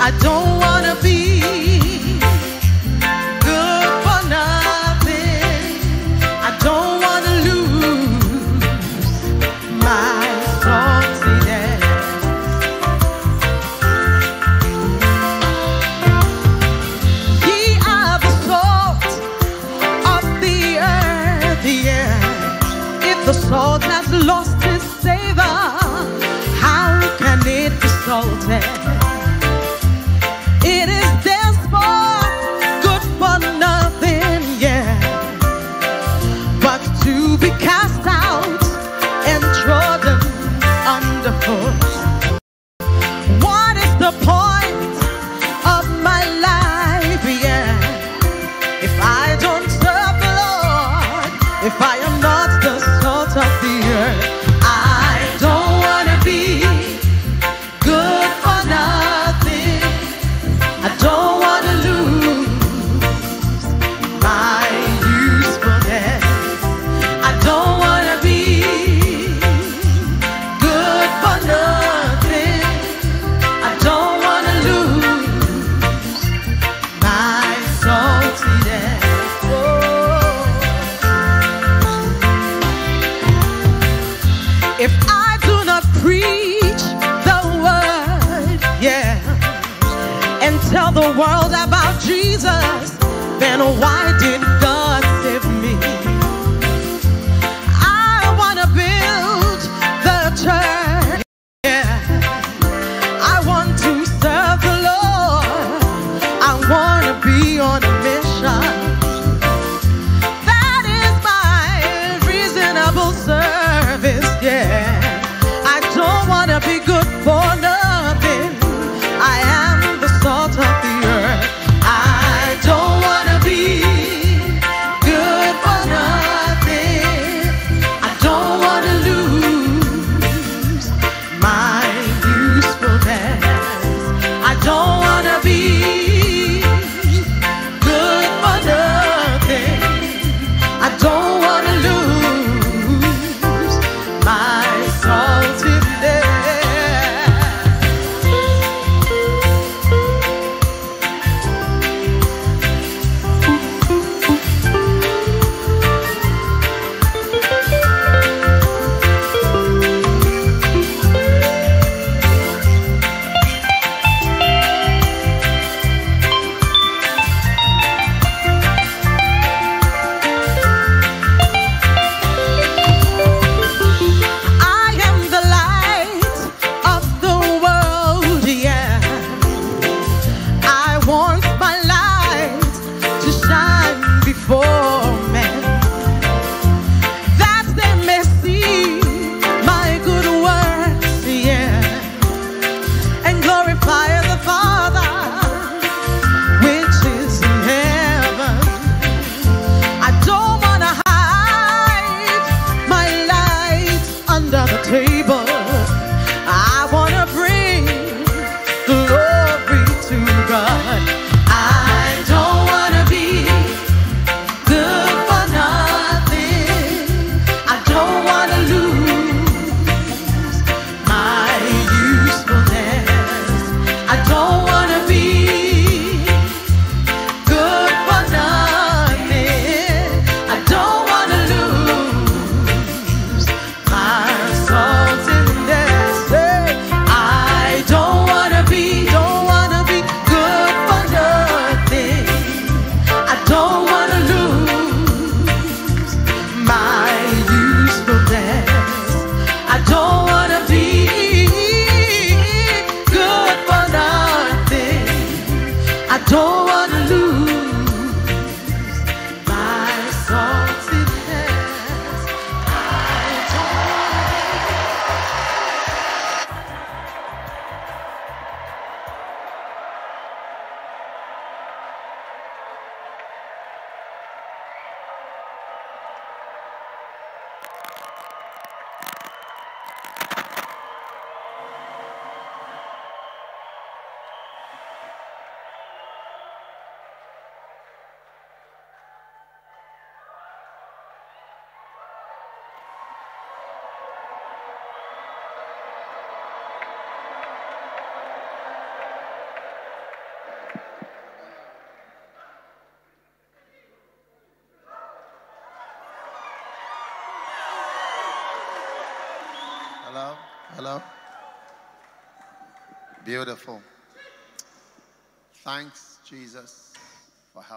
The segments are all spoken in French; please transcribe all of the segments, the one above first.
I don't want to be good for nothing. I don't want to lose my saltiness. Ye are the salt of the earth, yeah. If the salt has lost its savor, how can it be salted? It is therefore good for nothing, yeah, but to be cast out and trodden underfoot. What is the point of my life, yeah, if I don't serve the Lord, if I am not the salt of the earth? I don't want to be good for nothing. I don't want to lose my usefulness. I don't want to be good for nothing. I don't want to lose my saltiness. Oh. If I do not preach the word, yeah, and tell the world about Jesus, then why did God save me? I want to build the church, yeah. I want to serve the Lord. I want to be on a mission. That is my reasonable service, yeah. I don't want to be good for nothing. I am the salt of the earth. I don't want to be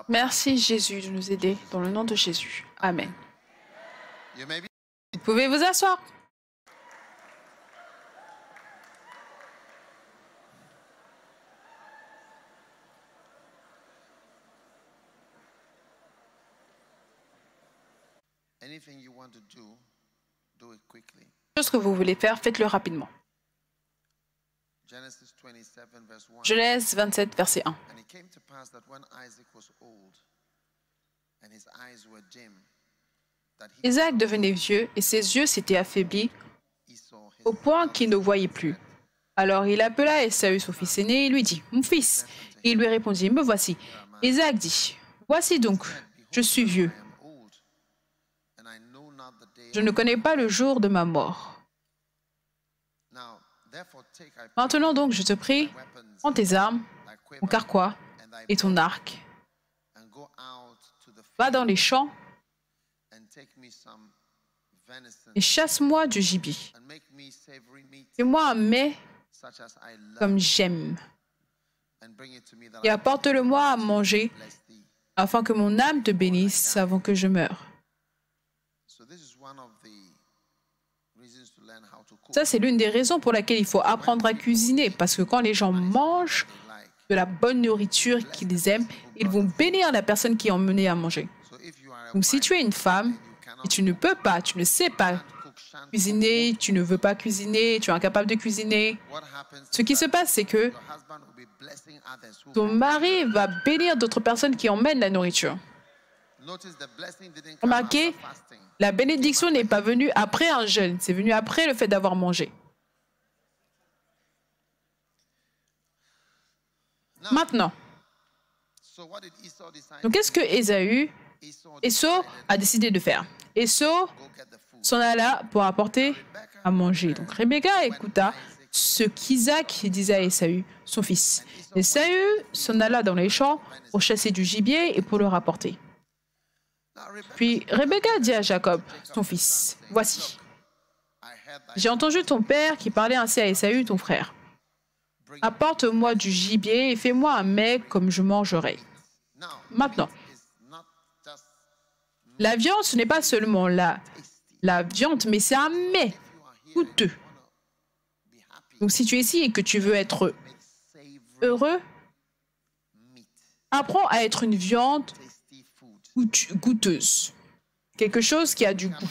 Merci Jésus de nous aider dans le nom de Jésus. Amen. Vous pouvez vous asseoir. Tout ce que vous voulez faire, faites-le rapidement. Genèse 27, verset 1. Isaac devenait vieux et ses yeux s'étaient affaiblis au point qu'il ne voyait plus. Alors il appela Ésaü, son fils aîné, et lui dit, « Mon fils !» Et il lui répondit, « Me voici. » Isaac dit, « Voici donc, je suis vieux. Je ne connais pas le jour de ma mort. Maintenant donc, je te prie, prends tes armes, ton carquois et ton arc. Va dans les champs et chasse-moi du gibier. Fais-moi un mets comme j'aime et apporte-le-moi à manger afin que mon âme te bénisse avant que je meure. Ça, c'est l'une des raisons pour laquelle il faut apprendre à cuisiner, parce que quand les gens mangent de la bonne nourriture qu'ils aiment, ils vont bénir la personne qui est emmenée à manger. Donc, si tu es une femme et tu ne peux pas, tu ne sais pas cuisiner, tu ne veux pas cuisiner, tu es incapable de cuisiner, ce qui se passe, c'est que ton mari va bénir d'autres personnes qui emmènent la nourriture. Remarquez, la bénédiction n'est pas venue après un jeûne, c'est venu après le fait d'avoir mangé. Maintenant, donc qu'est-ce que Ésaü a décidé de faire? Ésaü s'en alla pour apporter à manger. Donc Rebecca écouta ce qu'Isaac disait à Ésaü, son fils. Ésaü s'en alla dans les champs pour chasser du gibier et pour le rapporter. Puis Rebecca dit à Jacob, son fils, « Voici, j'ai entendu ton père qui parlait ainsi à Ésaü, ton frère. Apporte-moi du gibier et fais-moi un mets comme je mangerai. » Maintenant, la viande, ce n'est pas seulement la viande, mais c'est un mets goûteux. Donc si tu es ici et que tu veux être heureux, apprends à être une viande goûteuse, quelque chose qui a du goût.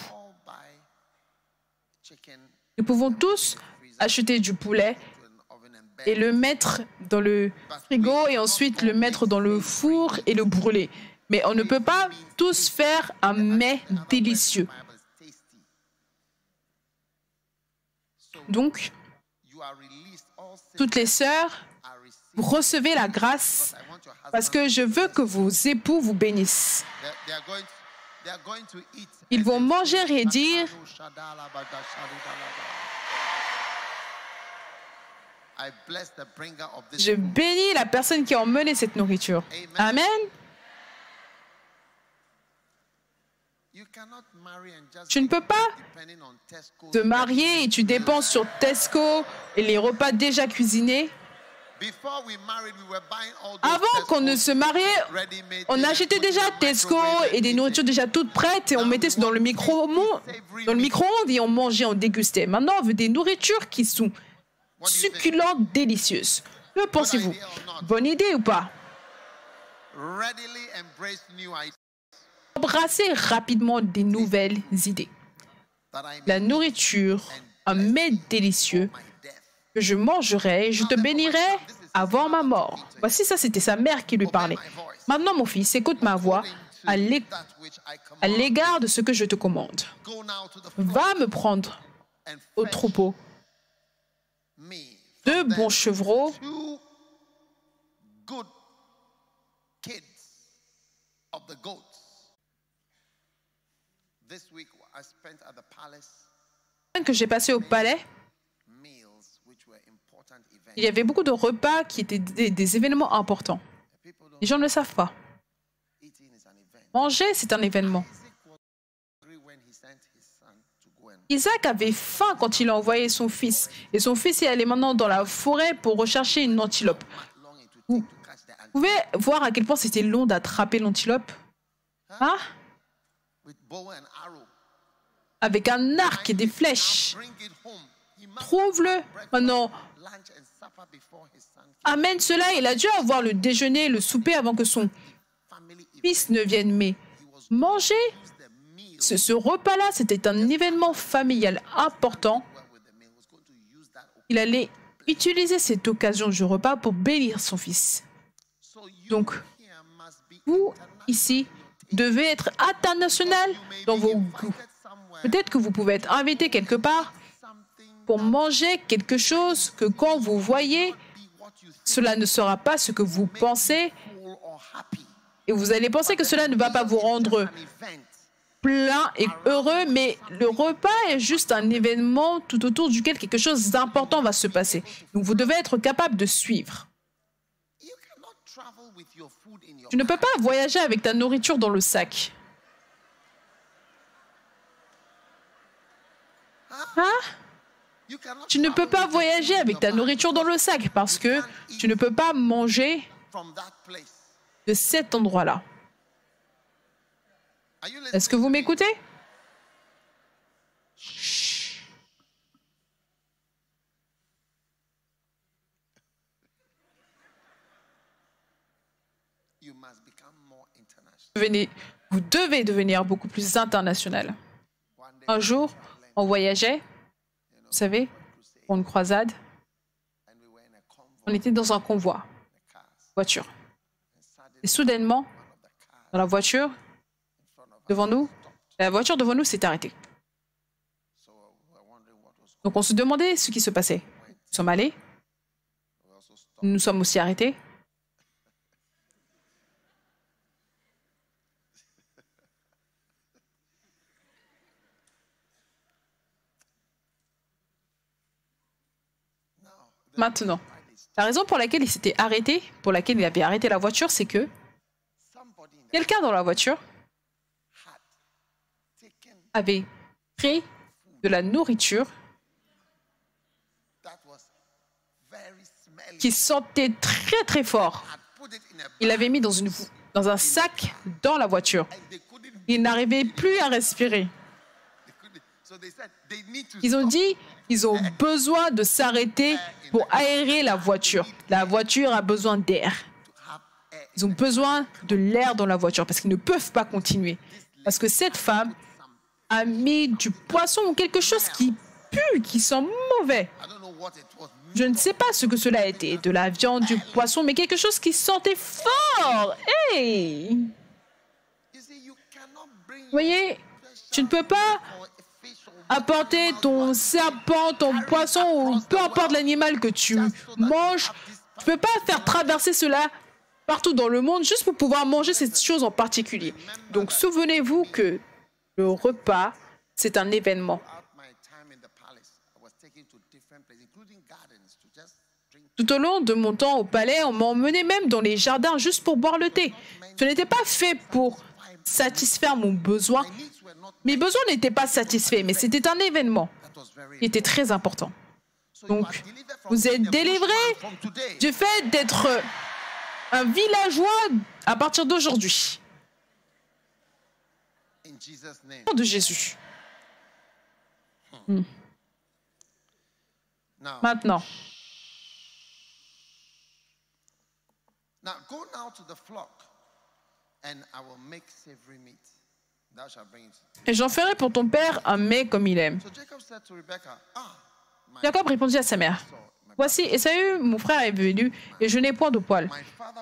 Nous pouvons tous acheter du poulet et le mettre dans le frigo et ensuite le mettre dans le four et le brûler. Mais on ne peut pas tous faire un mets délicieux. Donc, toutes les sœurs, vous recevez la grâce parce que je veux que vos époux vous bénissent. Ils vont manger et dire, je bénis la personne qui a emmené cette nourriture. Amen. Tu ne peux pas te marier et tu dépenses sur Tesco et les repas déjà cuisinés. Avant qu'on ne se marie, on achetait déjà Tesco et des nourritures déjà toutes prêtes et on mettait dans le micro-ondes et on mangeait, on dégustait. Maintenant, on veut des nourritures qui sont succulentes, délicieuses. Que pensez-vous? Bonne idée ou pas? Embrassez rapidement des nouvelles idées. La nourriture, un mets délicieux que je mangerai et je te bénirai avant ma mort. Voici, ça, c'était sa mère qui lui parlait. Maintenant, mon fils, écoute ma voix à l'égard de ce que je te commande. Va me prendre au troupeau 2 bons chevreaux, que j'ai passé au palais. Il y avait beaucoup de repas qui étaient des événements importants. Les gens ne le savent pas. Manger, c'est un événement. Isaac avait faim quand il a envoyé son fils. Et son fils est allé maintenant dans la forêt pour rechercher une antilope. Vous pouvez voir à quel point c'était long d'attraper l'antilope. Hein? Avec un arc et des flèches. Trouve-le. Maintenant, amène cela. Il a dû avoir le déjeuner, le souper avant que son fils ne vienne. Mais manger, ce repas-là, c'était un événement familial important. Il allait utiliser cette occasion du repas pour bénir son fils. Donc, vous, ici, devez être international dans vos goûts. Peut-être que vous pouvez être invité quelque part pour manger quelque chose que quand vous voyez, cela ne sera pas ce que vous pensez et vous allez penser que cela ne va pas vous rendre plein et heureux, mais le repas est juste un événement tout autour duquel quelque chose d'important va se passer. Donc vous devez être capable de suivre. Tu ne peux pas voyager avec ta nourriture dans le sac. Hein? Tu ne peux pas voyager avec ta nourriture dans le sac parce que tu ne peux pas manger de cet endroit-là. Est-ce que vous m'écoutez? Vous devez devenir beaucoup plus international. Un jour, on voyageait, vous savez, pour une croisade. On était dans un convoi, voiture. Et soudainement, dans la voiture, devant nous, la voiture devant nous s'est arrêtée. Donc on se demandait ce qui se passait. Nous sommes allés. Nous nous sommes aussi arrêtés. Maintenant, la raison pour laquelle il s'était arrêté, pour laquelle il avait arrêté la voiture, c'est que quelqu'un dans la voiture avait pris de la nourriture qui sentait très très fort. Il l'avait mis dans un sac dans la voiture. Il n'arrivait plus à respirer. Ils ont dit qu'ils ont besoin de s'arrêter pour aérer la voiture. La voiture a besoin d'air. Ils ont besoin de l'air dans la voiture parce qu'ils ne peuvent pas continuer. Parce que cette femme a mis du poisson ou quelque chose qui pue, qui sent mauvais. Je ne sais pas ce que cela a été, de la viande, du poisson, mais quelque chose qui sentait fort. Hey! Vous voyez, tu ne peux pas apporter ton serpent, ton poisson ou peu importe l'animal que tu manges. Tu ne peux pas faire traverser cela partout dans le monde juste pour pouvoir manger cette chose en particulier. Donc souvenez-vous que le repas, c'est un événement. Tout au long de mon temps au palais, on m'a emmené même dans les jardins juste pour boire le thé. Ce n'était pas fait pour satisfaire mon besoin. Mes besoins n'étaient pas satisfaits, mais c'était un événement qui était très important. Donc, vous êtes délivré du fait d'être un villageois à partir d'aujourd'hui. Au nom de Jésus. Maintenant. Et j'en ferai pour ton père un mets comme il aime. Jacob répondit à sa mère. Voici, Ésaü, mon frère est venu, et je n'ai point de poil.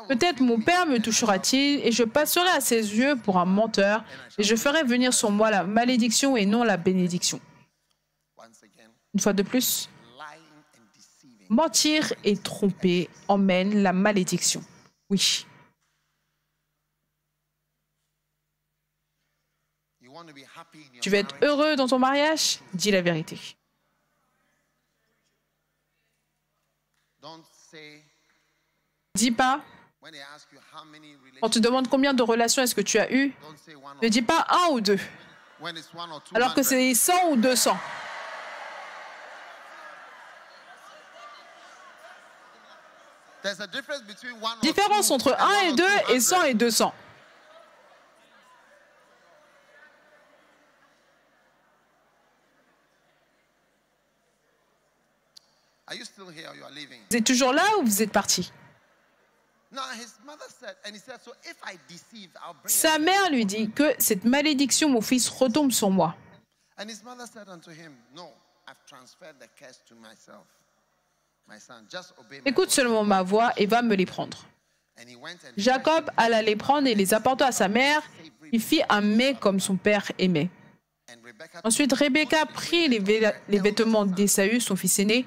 Peut-être mon père me touchera-t-il, et je passerai à ses yeux pour un menteur, et je ferai venir sur moi la malédiction et non la bénédiction. Une fois de plus, mentir et tromper emmènent la malédiction. Oui. Tu veux être heureux dans ton mariage? Dis la vérité. Dis pas, on te demande combien de relations est-ce que tu as eues, ne dis pas 1 ou 2, alors que c'est 100 ou 200. Différence entre 1 et 2 et 100 et 200. Vous êtes toujours là ou vous êtes parti? Sa mère lui dit que cette malédiction, mon fils, retombe sur moi. Écoute seulement ma voix et va me les prendre. Jacob alla les prendre et les apporta à sa mère. Il fit un mets comme son père aimait. Ensuite, Rebecca prit les vêtements d'Ésaü, son fils aîné,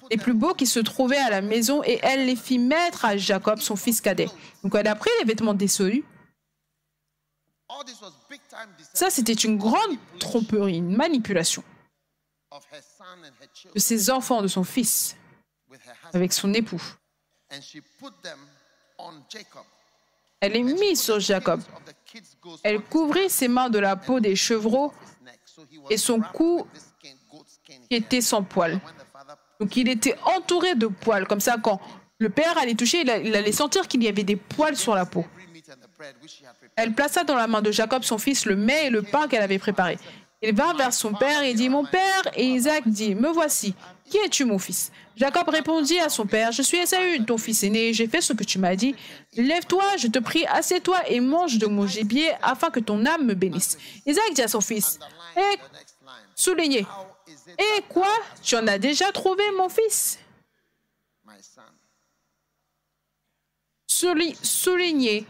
les plus beaux qui se trouvaient à la maison, et elle les fit mettre à Jacob, son fils cadet. Donc elle a pris les vêtements d'Ésaü. Ça, c'était une grande tromperie, une manipulation de ses enfants, de son fils, avec son époux. Elle les mit sur Jacob. Elle couvrit ses mains de la peau des chevreaux et son cou était sans poils. Donc il était entouré de poils. Comme ça, quand le père allait toucher, il allait sentir qu'il y avait des poils sur la peau. Elle plaça dans la main de Jacob, son fils, le mets et le pain qu'elle avait préparé. Il vint vers son père et dit, « Mon père » et Isaac dit, « Me voici. Qui es-tu, mon fils » Jacob répondit à son père, « Je suis Ésaü, ton fils aîné. J'ai fait ce que tu m'as dit. Lève-toi, je te prie, assieds-toi et mange de mon gibier afin que ton âme me bénisse. » Isaac dit à son fils, « Et souligné. Et quoi? Tu en as déjà trouvé, mon fils? » Soulignez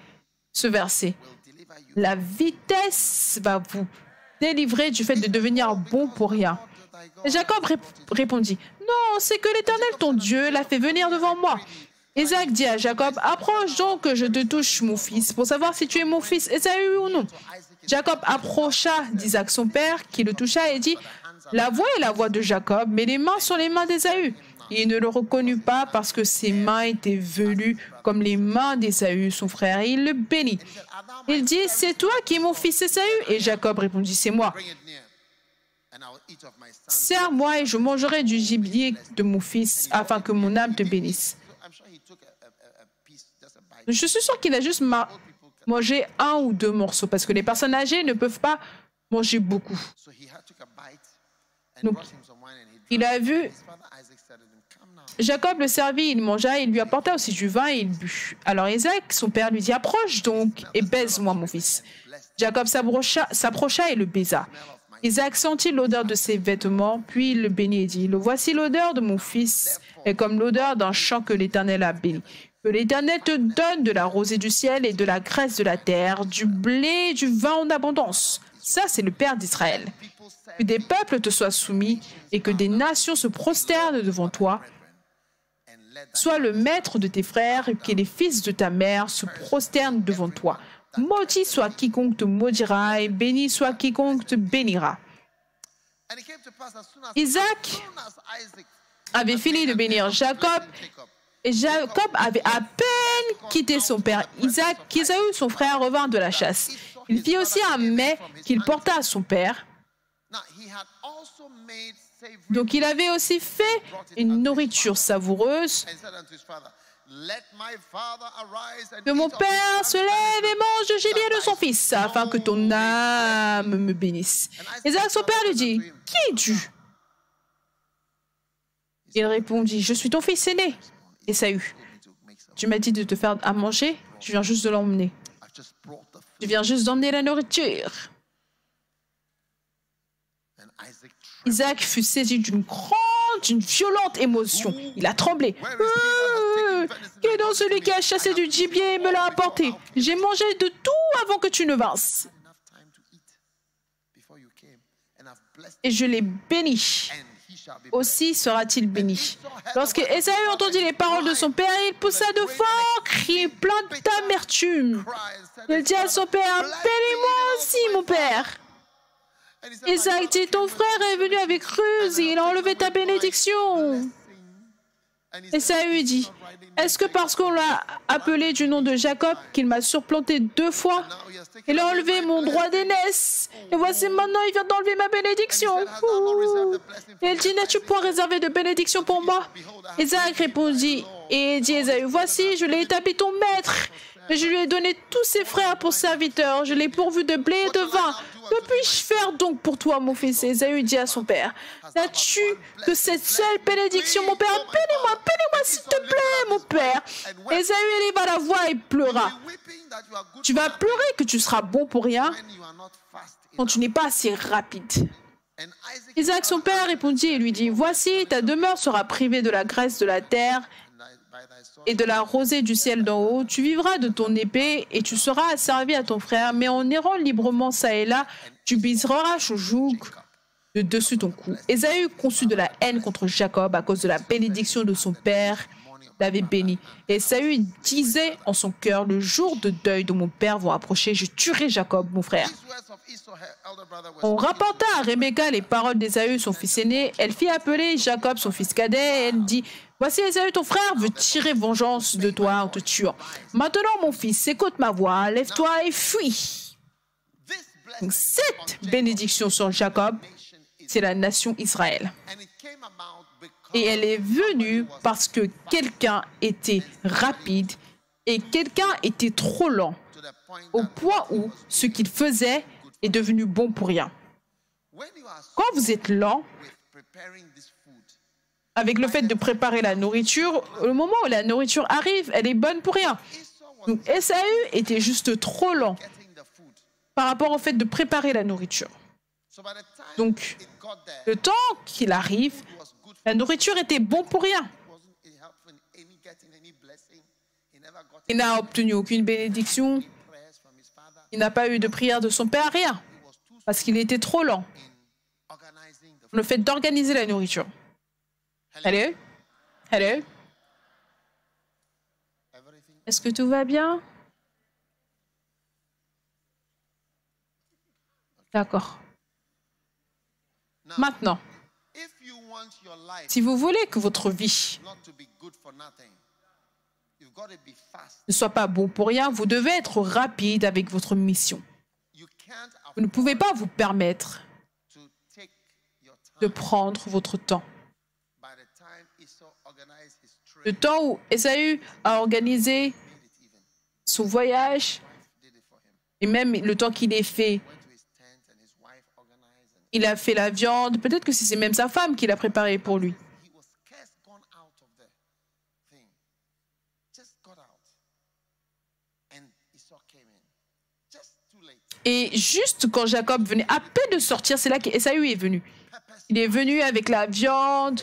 ce verset. La vitesse va vous délivrer du fait de devenir bon pour rien. Et Jacob répondit, « Non, c'est que l'Éternel, ton Dieu, l'a fait venir devant moi. » Isaac dit à Jacob, « Approche donc que je te touche, mon fils, pour savoir si tu es mon fils Ésaü ou non. » Jacob approcha d'Isaac son père, qui le toucha et dit, « La voix est la voix de Jacob, mais les mains sont les mains d'Ésaü. » Il ne le reconnut pas parce que ses mains étaient velues comme les mains d'Ésaü, son frère, et il le bénit. Il dit, « C'est toi qui es mon fils Ésaü ?» Et Jacob répondit, « C'est moi. Sers-moi et je mangerai du gibier de mon fils afin que mon âme te bénisse. » Je suis sûr qu'il a juste mangé 1 ou 2 morceaux parce que les personnes âgées ne peuvent pas manger beaucoup. Donc, il a vu Jacob le servit, il mangea, il lui apporta aussi du vin et il but. Alors Isaac, son père, lui dit, « Approche donc et baise-moi, mon fils. » Jacob s'approcha et le baisa. Isaac sentit l'odeur de ses vêtements, puis il le bénit et dit, « Le voici l'odeur de mon fils, est comme l'odeur d'un champ que l'Éternel a béni. Que l'Éternel te donne de la rosée du ciel et de la graisse de la terre, du blé, du vin en abondance. » Ça, c'est le Père d'Israël. Que des peuples te soient soumis et que des nations se prosternent devant toi. Sois le maître de tes frères et que les fils de ta mère se prosternent devant toi. Maudit soit quiconque te maudira et béni soit quiconque te bénira. Isaac avait fini de bénir Jacob et Jacob avait à peine quitté son père Isaac qu'Ésaü, son frère, revint de la chasse. Il fit aussi un mets qu'il porta à son père. Donc il avait aussi fait une nourriture savoureuse. Que mon père se lève et mange le gibier de son fils, afin que ton âme me bénisse. Isaac, son père, lui dit, « Qui es-tu » Il répondit, « Je suis ton fils aîné, Ésaü. Tu m'as dit de te faire à manger, je viens juste de l'emmener. Je viens juste d'emmener la nourriture. » Isaac fut saisi d'une violente émotion. Il a tremblé. Qui est donc celui qui a chassé du gibier et me l'a apporté? J'ai mangé de tout avant que tu ne vinsses. Et je l'ai béni. Aussi sera-t-il béni. Lorsque Ésaü entendit les paroles de son père, il poussa de forts cris pleins d'amertume. Il dit à son père, « Bénis-moi aussi, mon père. » Isaac dit, « Ton frère est venu avec ruse et il a enlevé ta bénédiction. » Esaü dit, est-ce que parce qu'on l'a appelé du nom de Jacob qu'il m'a surplanté 2 fois? Il a enlevé mon droit d'aînesse. Et voici maintenant, il vient d'enlever ma bénédiction. Ouh. Et il dit, n'as-tu point réservé de bénédiction pour moi? Isaac répondit, et dit Esaü, voici, je l'ai établi ton maître. Et je lui ai donné tous ses frères pour serviteurs. Je l'ai pourvu de blé et de vin. Que puis-je faire donc pour toi, mon fils? Esaü dit à son père, n'as-tu que cette seule bénédiction, mon père? Bénis-moi, s'il te plaît, mon père. Esaü éleva la voix et pleura. Tu vas pleurer que tu seras bon pour rien quand tu n'es pas assez rapide. Isaac, son père, répondit et lui dit, voici, ta demeure sera privée de la graisse de la terre et de la rosée du ciel d'en haut. Tu vivras de ton épée et tu seras asservi à ton frère, mais en errant librement ça et là, tu briseras son joug de dessus ton cou. Esaü conçut de la haine contre Jacob à cause de la bénédiction de son père l'avait béni. Et Esaü disait en son cœur, le jour de deuil de mon père va approcher, je tuerai Jacob, mon frère. On rapporta à Rebecca les paroles d'Esaü, son fils aîné. Elle fit appeler Jacob, son fils cadet, et elle dit, voici Esaü, ton frère, veut tirer vengeance de toi en te tuant. Maintenant, mon fils, écoute ma voix, lève-toi et fuis. Donc, cette bénédiction sur Jacob, c'est la nation Israël. Et elle est venue parce que quelqu'un était rapide et quelqu'un était trop lent, au point où ce qu'il faisait est devenu bon pour rien. Quand vous êtes lent, avec le fait de préparer la nourriture, au moment où la nourriture arrive, elle est bonne pour rien. Donc Esaü était juste trop lent par rapport au fait de préparer la nourriture. Donc, le temps qu'il arrive, la nourriture était bon pour rien. Il n'a obtenu aucune bénédiction. Il n'a pas eu de prière de son père, rien. Parce qu'il était trop lent. Le fait d'organiser la nourriture. Hello? Hello? Est-ce que tout va bien? D'accord. Maintenant, si vous voulez que votre vie ne soit pas bon pour rien, vous devez être rapide avec votre mission. Vous ne pouvez pas vous permettre de prendre votre temps. Le temps où Esaü a organisé son voyage, et même le temps qu'il ait fait, il a fait la viande, peut-être que c'est même sa femme qui l'a préparée pour lui. Et juste quand Jacob venait à peine de sortir, c'est là qu'Esaü est venu. Il est venu avec la viande,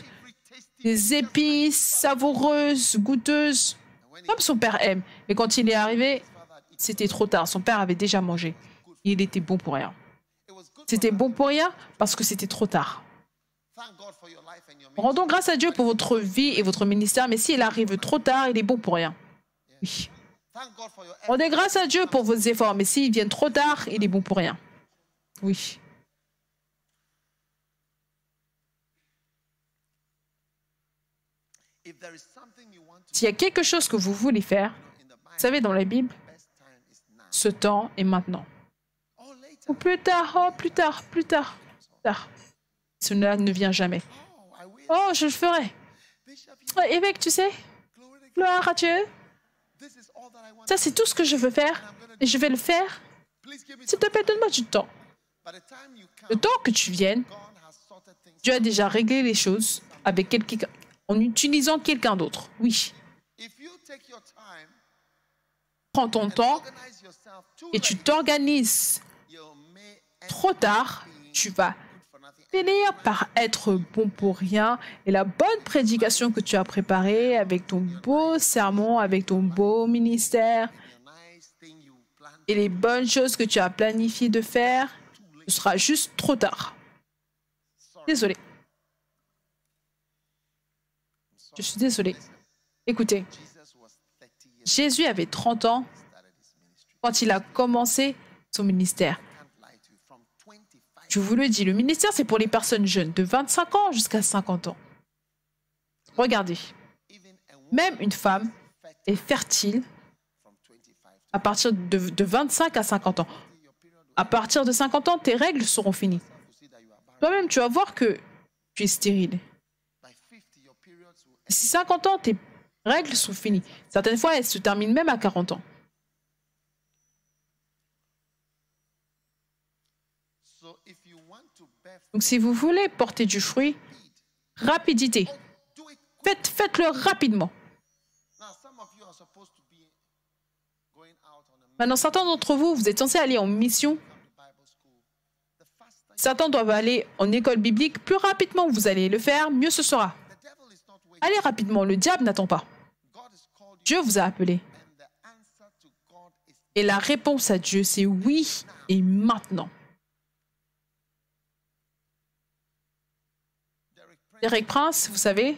des épices savoureuses, goûteuses, comme son père aime. Et quand il est arrivé, c'était trop tard. Son père avait déjà mangé. Il était bon pour rien. C'était bon pour rien parce que c'était trop tard. Rendons grâce à Dieu pour votre vie et votre ministère, mais s'il arrive trop tard, il est bon pour rien. Oui. Rendez grâce à Dieu pour vos efforts, mais s'ils viennent trop tard, il est bon pour rien. Oui. S'il y a quelque chose que vous voulez faire, vous savez, dans la Bible, ce temps est maintenant. Ou plus tard, oh, plus tard, plus tard, plus tard. Cela ne vient jamais. Oh, je le ferai. Oh, évêque, tu sais, gloire à Dieu. Ça, c'est tout ce que je veux faire. Et je vais le faire. S'il te plaît, donne-moi du temps. Le temps que tu viennes, Dieu a déjà réglé les choses avec quelqu'un, en utilisant quelqu'un d'autre. Oui. Prends ton temps et tu t'organises trop tard, tu vas finir par être bon pour rien. Et la bonne prédication que tu as préparée avec ton beau sermon, avec ton beau ministère et les bonnes choses que tu as planifié de faire, ce sera juste trop tard. Désolé. Je suis désolée. Écoutez, Jésus avait 30 ans quand il a commencé son ministère. Je vous le dis, le ministère, c'est pour les personnes jeunes, de 25 ans jusqu'à 50 ans. Regardez, Même une femme est fertile à partir de 25 à 50 ans. À partir de 50 ans, tes règles seront finies. Toi-même, tu vas voir que tu es stérile. D'ici 50 ans, tes règles sont finies. Certaines fois, elles se terminent même à 40 ans. Donc, si vous voulez porter du fruit, rapidité. Faites-le rapidement. Maintenant, certains d'entre vous, vous êtes censés aller en mission. Certains doivent aller en école biblique. Plus rapidement vous allez le faire, mieux ce sera. Allez rapidement, le diable n'attend pas. Dieu vous a appelé. Et la réponse à Dieu, c'est oui et maintenant. Derek Prince, vous savez,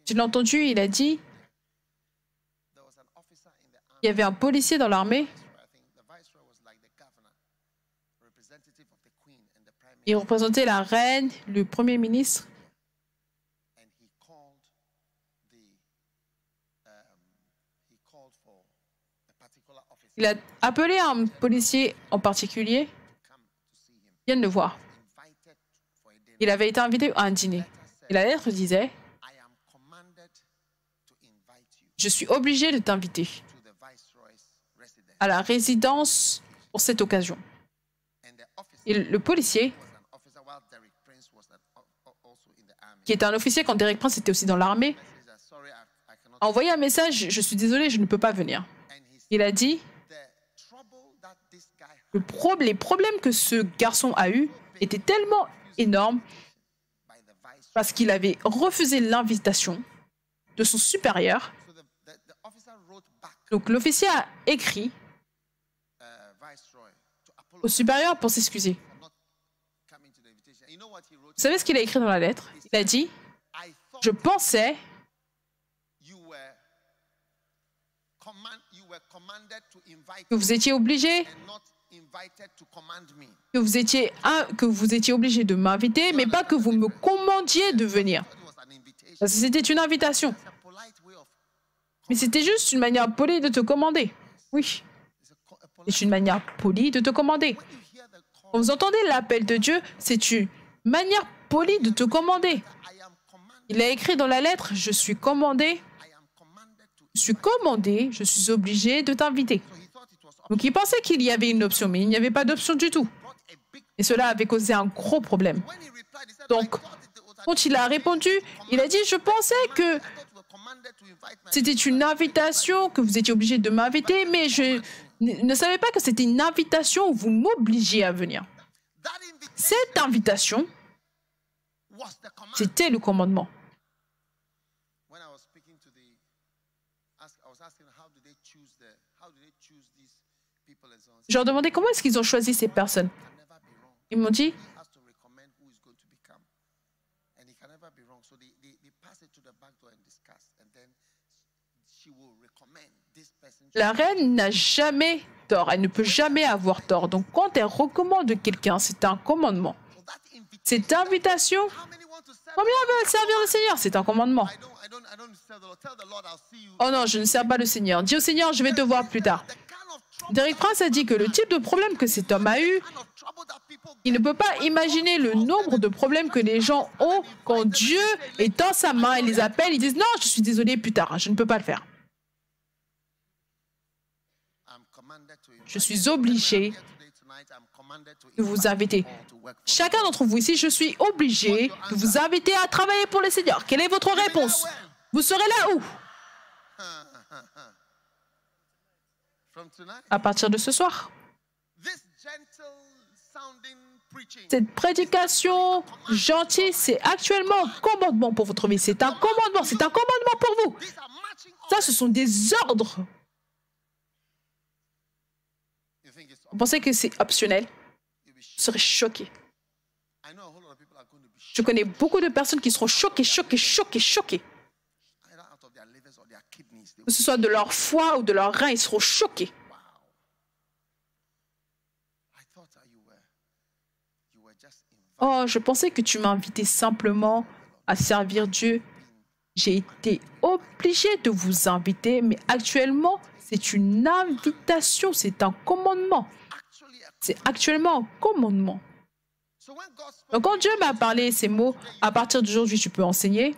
je l'ai entendu, il a dit, il y avait un policier dans l'armée. Il représentait la reine, le premier ministre. Il a appelé un policier en particulier. Viens le voir. Il avait été invité à un dîner. Et la lettre disait, je suis obligé de t'inviter à la résidence pour cette occasion. Et le policier, qui était un officier quand Derek Prince était aussi dans l'armée, a envoyé un message, je suis désolé, je ne peux pas venir. Il a dit, les problèmes que ce garçon a eus étaient tellement énormes parce qu'il avait refusé l'invitation de son supérieur. Donc l'officier a écrit au supérieur pour s'excuser. Vous savez ce qu'il a écrit dans la lettre? Il a dit, je pensais que vous étiez obligé que vous étiez obligé de m'inviter, mais pas que vous me commandiez de venir. Parce que c'était une invitation. Mais c'était juste une manière polie de te commander. Oui. C'est une manière polie de te commander. Quand vous entendez l'appel de Dieu, c'est une manière polie de te commander. Il a écrit dans la lettre, je suis commandé, je suis obligé de t'inviter. Donc il pensait qu'il y avait une option, mais il n'y avait pas d'option du tout. Et cela avait causé un gros problème. Donc, quand il a répondu, il a dit, je pensais que c'était une invitation, que vous étiez obligé de m'inviter, mais je ne savais pas que c'était une invitation où vous m'obligiez à venir. Cette invitation, c'était le commandement. Je leur demandais comment est-ce qu'ils ont choisi ces personnes. Ils m'ont dit, la reine n'a jamais tort, elle ne peut jamais avoir tort. Donc quand elle recommande quelqu'un, c'est un commandement. Cette invitation, combien veulent servir le Seigneur? C'est un commandement. Oh non, je ne sers pas le Seigneur. Dis au Seigneur, je vais te voir plus tard. Derek Prince a dit que le type de problème que cet homme a eu, il ne peut pas imaginer le nombre de problèmes que les gens ont quand Dieu est dans sa main et les appelle. Ils disent non, je suis désolé, plus tard, je ne peux pas le faire. Je suis obligé de vous inviter. Chacun d'entre vous ici, je suis obligé de vous inviter à travailler pour le Seigneur. Quelle est votre réponse? Vous serez là où? À partir de ce soir. Cette prédication gentille, c'est actuellement un commandement pour votre vie. C'est un commandement pour vous. Ça, ce sont des ordres. Vous pensez que c'est optionnel? Vous serez choqués. Je connais beaucoup de personnes qui seront choquées. Que ce soit de leur foie ou de leur rein, ils seront choqués. Oh, je pensais que tu m'invitais simplement à servir Dieu. j'ai été obligé de vous inviter, mais actuellement, c'est une invitation, c'est un commandement. C'est actuellement un commandement. Donc quand Dieu m'a parlé ces mots, à partir d'aujourd'hui, tu peux enseigner.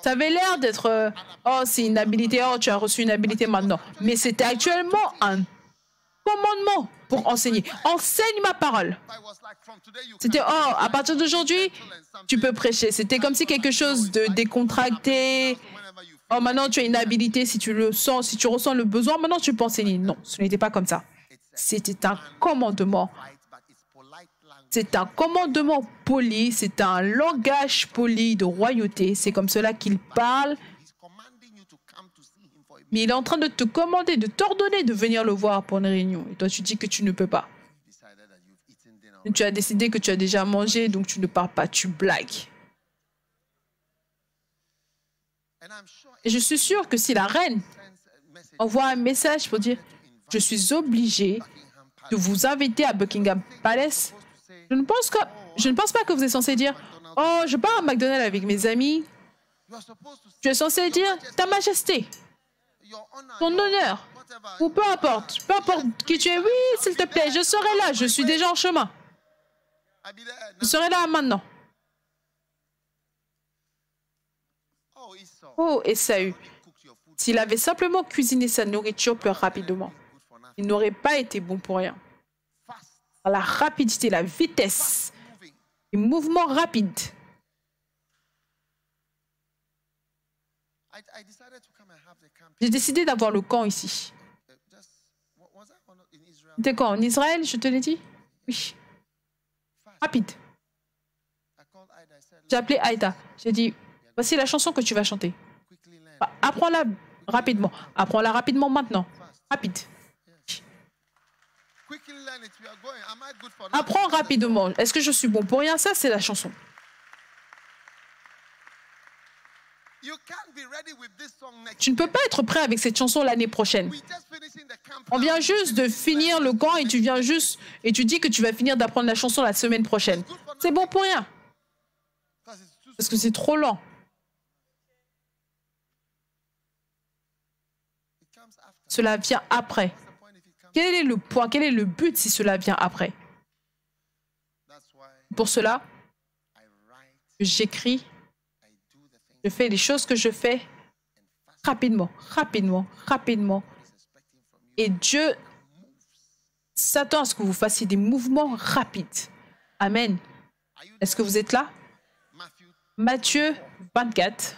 Ça avait l'air d'être, oh, c'est une habilité, oh, tu as reçu une habilité maintenant. Mais c'était actuellement un commandement pour enseigner. Enseigne ma parole. C'était, oh, à partir d'aujourd'hui, tu peux prêcher. C'était comme si quelque chose de décontracté. Oh, maintenant, tu as une habilité, si tu le sens, si tu ressens le besoin, maintenant, tu peux enseigner. Non, ce n'était pas comme ça. C'était un commandement. C'est un commandement poli, c'est un langage poli de royauté. C'est comme cela qu'il parle. Mais il est en train de te commander, de t'ordonner de venir le voir pour une réunion. Et toi, tu dis que tu ne peux pas. Et tu as décidé que tu as déjà mangé, donc tu ne pars pas, tu blagues. Et je suis sûre que si la reine envoie un message pour dire « Je suis obligée de vous inviter à Buckingham Palace », je ne pense pas que vous êtes censé dire « Oh, je pars à McDonald's avec mes amis ». Tu es censé dire « Ta Majesté ». Ton honneur, ou peu importe qui tu es, oui, s'il te plaît, je serai là, je suis déjà en chemin. Je serai là maintenant. Oh, Ésaü, s'il avait simplement cuisiné sa nourriture plus rapidement, il n'aurait pas été bon pour rien. La rapidité, la vitesse, les mouvements rapides. J'ai décidé d'avoir le camp ici. C'était quoi, en Israël, je te l'ai dit? Oui. Rapide. J'ai appelé Aïda. J'ai dit, voici la chanson que tu vas chanter. Apprends-la rapidement. Apprends-la rapidement maintenant. Rapide. Apprends rapidement. Est-ce que je suis bon pour rien? Ça, c'est la chanson. Tu ne peux pas être prêt avec cette chanson l'année prochaine. On vient juste de finir le camp et tu viens juste et tu dis que tu vas finir d'apprendre la chanson la semaine prochaine. C'est bon pour rien. Parce que c'est trop lent. Cela vient après. Quel est le point, quel est le but si cela vient après? Pour cela, j'écris, je fais les choses que je fais rapidement. Et Dieu s'attend à ce que vous fassiez des mouvements rapides. Amen. Est-ce que vous êtes là? Matthieu 24.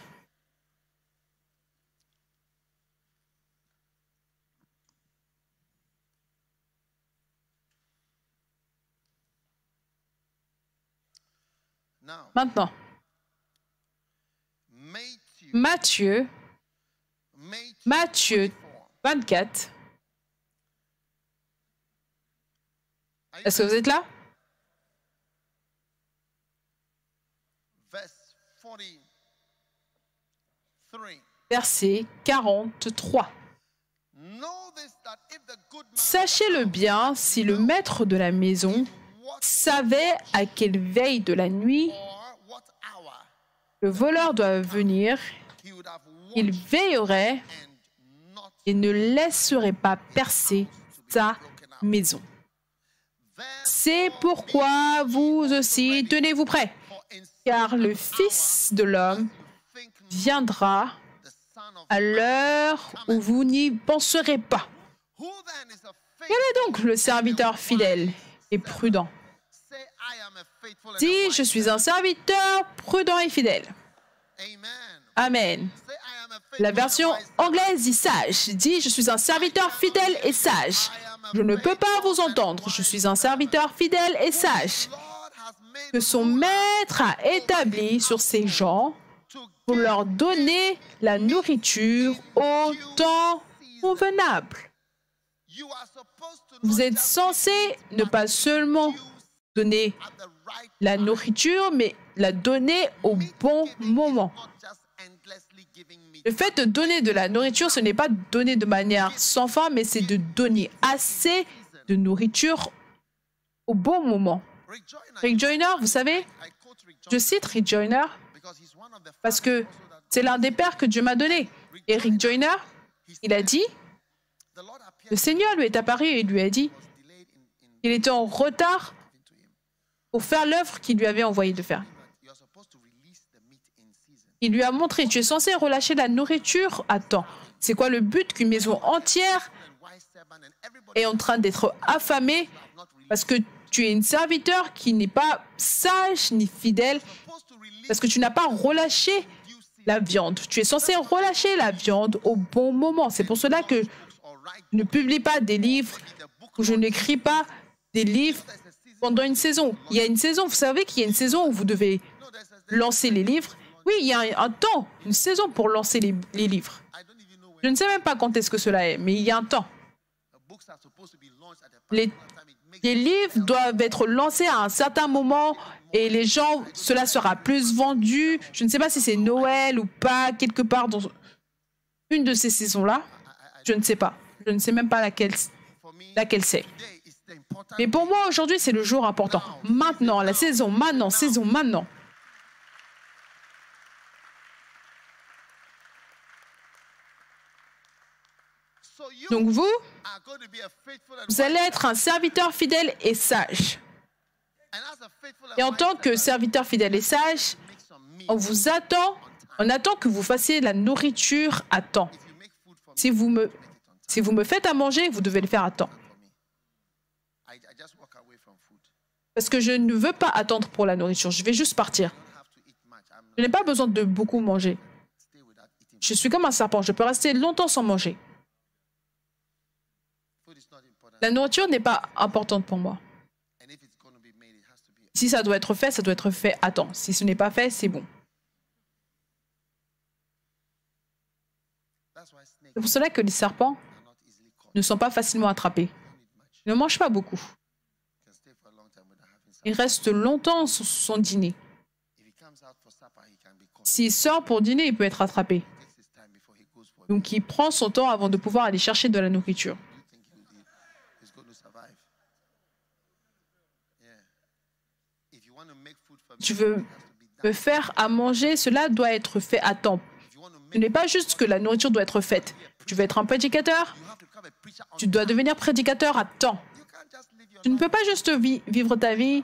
Maintenant, Matthieu 24. Est-ce que vous êtes là? Verset 43. Sachez-le bien, si le maître de la maison savait à quelle veille de la nuit le voleur doit venir, il veillerait et ne laisserait pas percer sa maison. C'est pourquoi vous aussi, tenez-vous prêts, car le Fils de l'homme viendra à l'heure où vous n'y penserez pas. Quel est donc le serviteur fidèle et prudent? Dis, je suis un serviteur prudent et fidèle. Amen. La version anglaise dit sage. Dis, je suis un serviteur fidèle et sage. Je ne peux pas vous entendre. Je suis un serviteur fidèle et sage que son maître a établi sur ces gens pour leur donner la nourriture au temps convenable. Vous êtes censé ne pas seulement donner la nourriture, mais la donner au bon moment. Le fait de donner de la nourriture, ce n'est pas donner de manière sans fin, mais c'est de donner assez de nourriture au bon moment. Rick Joyner, vous savez, je cite Rick Joyner Parce que c'est l'un des pères que Dieu m'a donné. Eric Joyner, il a dit, le Seigneur lui est apparu et lui a dit qu'il était en retard pour faire l'œuvre qu'il lui avait envoyé de faire. Il lui a montré, tu es censé relâcher la nourriture à temps. C'est quoi le but qu'une maison entière est en train d'être affamée parce que tu es une serviteur qui n'est pas sage ni fidèle, parce que tu n'as pas relâché la viande. Tu es censé relâcher la viande au bon moment. C'est pour cela que je ne publie pas des livres, que je n'écris pas des livres pendant une saison. Il y a une saison, vous savez qu'il y a une saison où vous devez lancer les livres. Oui, il y a un temps, une saison pour lancer les livres. Je ne sais même pas quand est-ce que cela est, mais il y a un temps. Les livres doivent être lancés à un certain moment et les gens, cela sera plus vendu. Je ne sais pas si c'est Noël ou pas, quelque part dans une de ces saisons-là. Je ne sais pas. Je ne sais même pas laquelle c'est. Mais pour moi, aujourd'hui, c'est le jour important. Maintenant, la saison, maintenant. Donc vous allez être un serviteur fidèle et sage. Et en tant que serviteur fidèle et sage, on attend que vous fassiez la nourriture à temps. Si vous me faites à manger, vous devez le faire à temps. Parce que je ne veux pas attendre pour la nourriture, je vais juste partir. Je n'ai pas besoin de beaucoup manger. Je suis comme un serpent, je peux rester longtemps sans manger. La nourriture n'est pas importante pour moi. Si ça doit être fait à temps. Si ce n'est pas fait, c'est bon. C'est pour cela que les serpents ne sont pas facilement attrapés. Ils ne mangent pas beaucoup. Il reste longtemps sur son dîner. S'il sort pour dîner, il peut être attrapé. Donc il prend son temps avant de pouvoir aller chercher de la nourriture. Tu veux me faire à manger, cela doit être fait à temps. Ce n'est pas juste que la nourriture doit être faite. Tu veux être un prédicateur? Tu dois devenir prédicateur à temps. Tu ne peux pas juste vivre ta vie,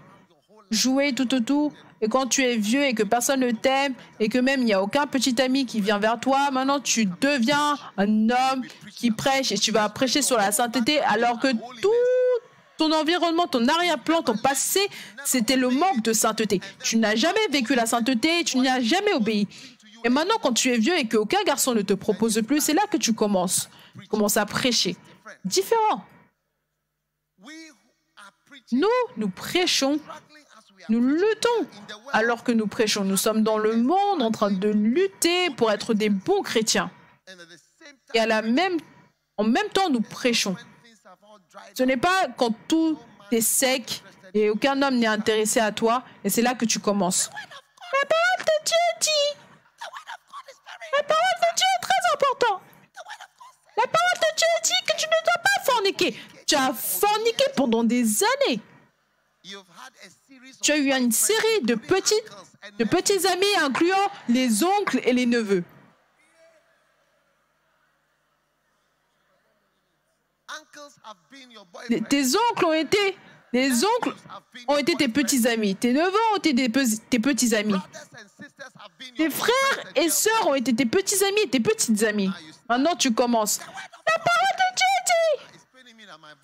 jouer tout, et quand tu es vieux et que personne ne t'aime, et que même il n'y a aucun petit ami qui vient vers toi, maintenant tu deviens un homme qui prêche et tu vas prêcher sur la sainteté alors que tout ton environnement, ton arrière-plan, ton passé, c'était le manque de sainteté. Tu n'as jamais vécu la sainteté, tu n'y as jamais obéi. Et maintenant, quand tu es vieux et qu'aucun garçon ne te propose plus, c'est là que tu commences à prêcher. Différent. Nous prêchons, nous luttons alors que nous prêchons. Nous sommes dans le monde en train de lutter pour être des bons chrétiens. Et en même temps, nous prêchons. Ce n'est pas quand tout est sec et aucun homme n'est intéressé à toi, et c'est là que tu commences. La parole de Dieu dit. La parole de Dieu est très importante. La parole de Dieu dit que tu ne dois pas forniquer. Tu as forniqué pendant des années. Tu as eu une série de petits amis, incluant les oncles et les neveux. Tes oncles ont été tes petits amis. Tes neveux ont été tes petits amis. Tes frères et sœurs ont été tes petits amis et tes petites amies. Maintenant, tu commences. La parole de Dieu dit.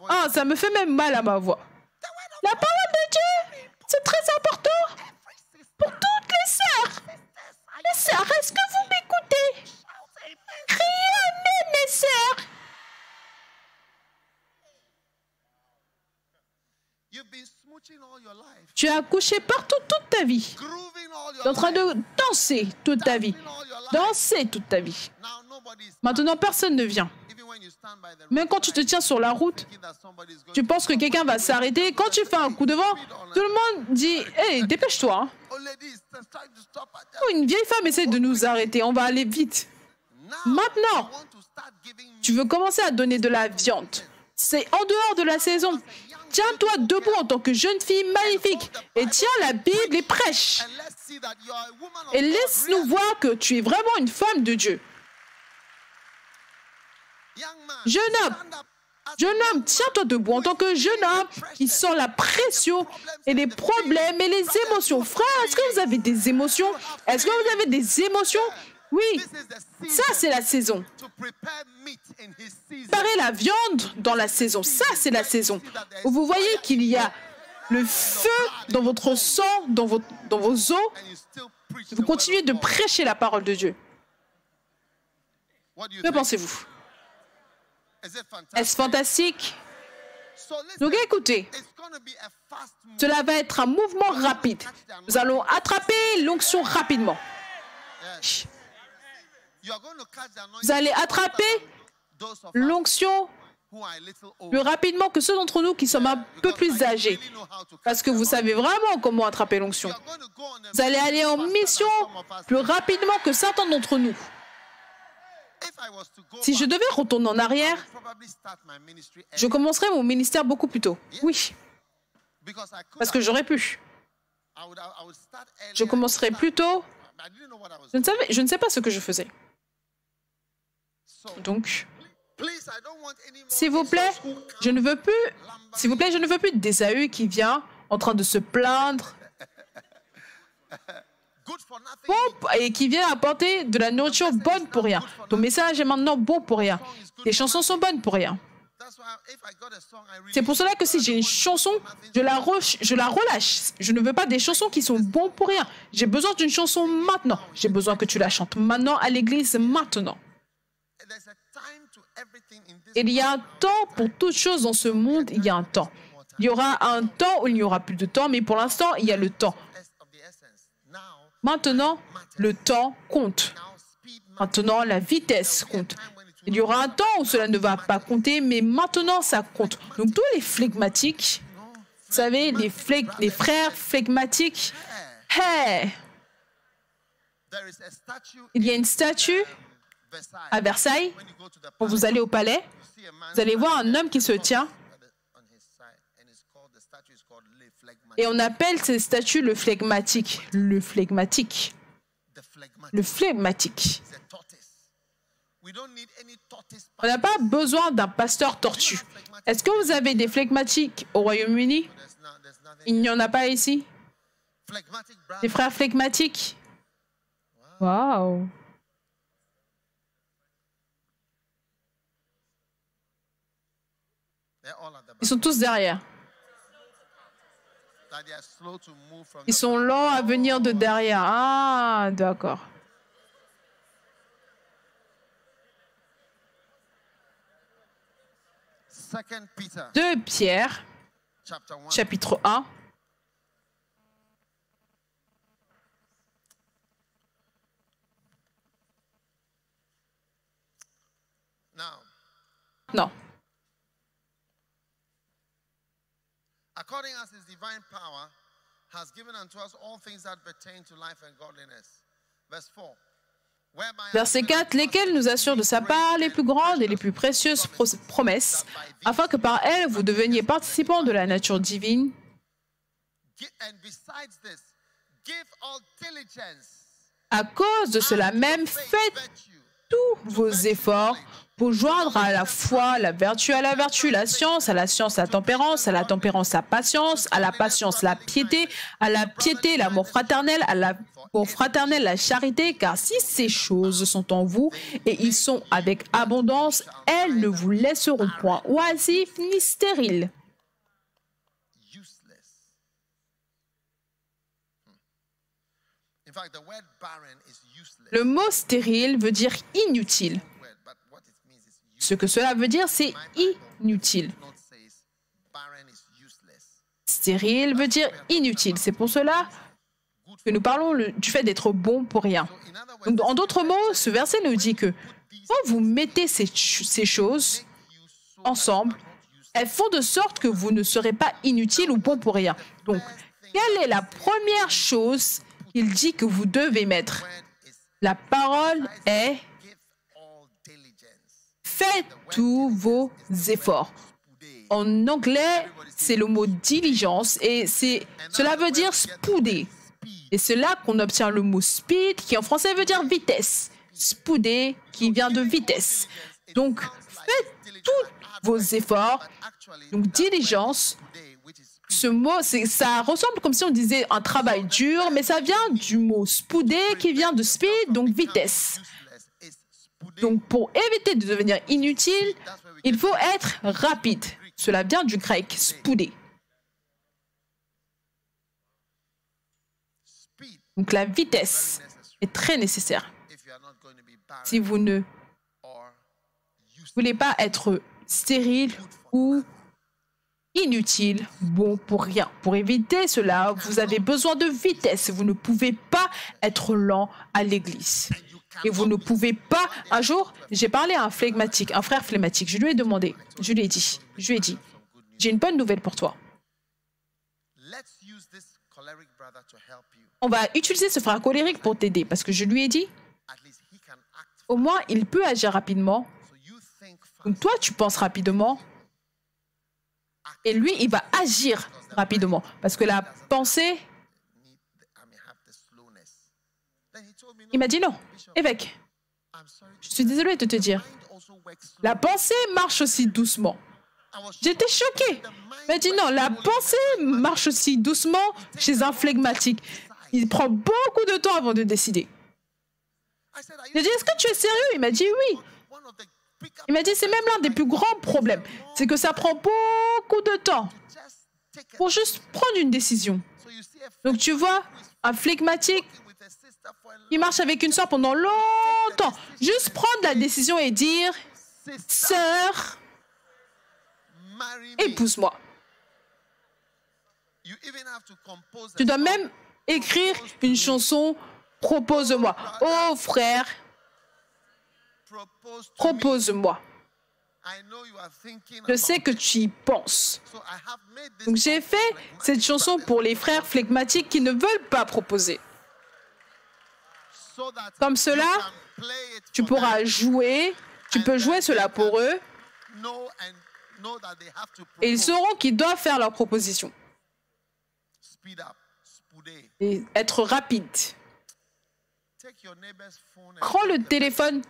Ah, ça me fait même mal à ma voix. La parole de Dieu, c'est très important pour toutes les sœurs. Les sœurs, est-ce que vous m'écoutez? Criez amen, mes sœurs. Tu as couché partout toute ta vie. Tu es en train de danser toute ta vie. Danser toute ta vie. Maintenant, personne ne vient. Même quand tu te tiens sur la route, tu penses que quelqu'un va s'arrêter. Quand tu fais un coup de vent, tout le monde dit « Hey, dépêche-toi. » Oh, une vieille femme essaie de nous arrêter. On va aller vite. Maintenant, tu veux commencer à donner de la viande. C'est en dehors de la saison. Tiens-toi debout en tant que jeune fille magnifique et tiens la Bible et prêche. Et laisse-nous voir que tu es vraiment une femme de Dieu. Jeune homme, tiens-toi debout en tant que jeune homme qui sent la pression et les problèmes et les émotions. Frère, est-ce que vous avez des émotions? Est-ce que vous avez des émotions? Oui, ça c'est la saison. Préparer la viande dans la saison, ça c'est la saison. Où vous voyez qu'il y a le feu dans votre sang, dans vos os. Vous continuez de prêcher la parole de Dieu. Que pensez-vous? Est-ce fantastique? Donc écoutez, cela va être un mouvement rapide. Nous allons attraper l'onction rapidement. Vous allez attraper l'onction plus rapidement que ceux d'entre nous qui sommes un peu plus âgés. Parce que vous savez vraiment comment attraper l'onction. Vous allez aller en mission plus rapidement que certains d'entre nous. Si je devais retourner en arrière, je commencerais mon ministère beaucoup plus tôt. Oui, parce que j'aurais pu. Je commencerais plus tôt. Je ne sais pas ce que je faisais. Donc, s'il vous plaît, je ne veux plus d'Ésaü qui vient en train de se plaindre et qui vient apporter de la nourriture bonne pour rien. Ton message est maintenant bon pour rien. Les chansons sont bonnes pour rien. C'est pour cela que si j'ai une chanson, je la relâche. Je ne veux pas des chansons qui sont bonnes pour rien. J'ai besoin d'une chanson maintenant. J'ai besoin que tu la chantes maintenant à l'église maintenant. Il y a un temps pour toute chose dans ce monde, il y a un temps. Il y aura un temps où il n'y aura plus de temps, mais pour l'instant, il y a le temps. Maintenant, le temps compte. Maintenant, la vitesse compte. Il y aura un temps où cela ne va pas compter, mais maintenant, ça compte. Donc, tous les flegmatiques, vous savez, les frères flegmatiques, hey! Il y a une statue à Versailles. Quand vous allez au palais, vous allez voir un homme qui se tient. Et on appelle ces statues le flegmatique. Le flegmatique. Le flegmatique. On n'a pas besoin d'un pasteur tortue. Est-ce que vous avez des flegmatiques au Royaume-Uni? Il n'y en a pas ici? Des frères flegmatiques? Waouh! Ils sont tous derrière. Ils sont lents à venir de derrière. Ah, d'accord. De Pierre, chapitre 1. Non. According as his divine power has given unto us all things that pertain to life and godliness. Verse 4. Verset 4, lesquels nous assurent de sa part les plus grandes et les plus précieuses promesses, afin que par elles vous deveniez participants de la nature divine. À cause de cela même, faites tous vos efforts pour joindre à la foi la vertu à la vertu, la science à la science, la tempérance à la tempérance, la patience, à la patience, la piété, à la piété, l'amour fraternel, à l'amour fraternel, la charité, car si ces choses sont en vous et ils sont avec abondance, elles ne vous laisseront point oisifs ni stériles. Le mot stérile veut dire inutile. Ce que cela veut dire, c'est inutile. Stérile veut dire inutile. C'est pour cela que nous parlons du fait d'être bon pour rien. Donc, en d'autres mots, ce verset nous dit que quand vous mettez ces choses ensemble, elles font de sorte que vous ne serez pas inutile ou bon pour rien. Donc, quelle est la première chose qu'il dit que vous devez mettre? La parole est: faites tous vos efforts. En anglais, c'est le mot diligence et cela veut dire spouder. Et c'est là qu'on obtient le mot speed, qui en français veut dire vitesse. Spouder, qui vient de vitesse. Donc, faites tous vos efforts. Donc, diligence. Ce mot, ça ressemble comme si on disait un travail dur, mais ça vient du mot spouder, qui vient de speed, donc vitesse. Donc, pour éviter de devenir inutile, il faut être rapide. Cela vient du grec, spouder. Donc, la vitesse est très nécessaire. Si vous ne voulez pas être stérile ou inutile, bon pour rien. Pour éviter cela, vous avez besoin de vitesse. Vous ne pouvez pas être lent à l'église. Et vous ne pouvez pas... Un jour, j'ai parlé à un flegmatique, un frère flegmatique. Je lui ai demandé, je lui ai dit, j'ai une bonne nouvelle pour toi. On va utiliser ce frère colérique pour t'aider, parce que je lui ai dit, au moins, il peut agir rapidement. Donc toi, tu penses rapidement, et lui, il va agir rapidement, parce que la pensée... Il m'a dit non, évêque, je suis désolée de te dire, la pensée marche aussi doucement. J'étais choquée. Il m'a dit non, la pensée marche aussi doucement chez un flegmatique. Il prend beaucoup de temps avant de décider. J'ai dit, est-ce que tu es sérieux? Il m'a dit oui. Il m'a dit, c'est même l'un des plus grands problèmes. C'est que ça prend beaucoup de temps pour juste prendre une décision. Donc tu vois, un flegmatique, il marche avec une sœur pendant longtemps. Juste prendre la décision et dire, sœur, épouse-moi. Tu dois même écrire une chanson, propose-moi. Oh frère, propose-moi. Je sais que tu y penses. Donc j'ai fait cette chanson pour les frères flegmatiques qui ne veulent pas proposer. Comme cela, tu pourras jouer, tu peux jouer cela pour eux et ils sauront qu'ils doivent faire leur proposition. Et être rapide. Prends le téléphone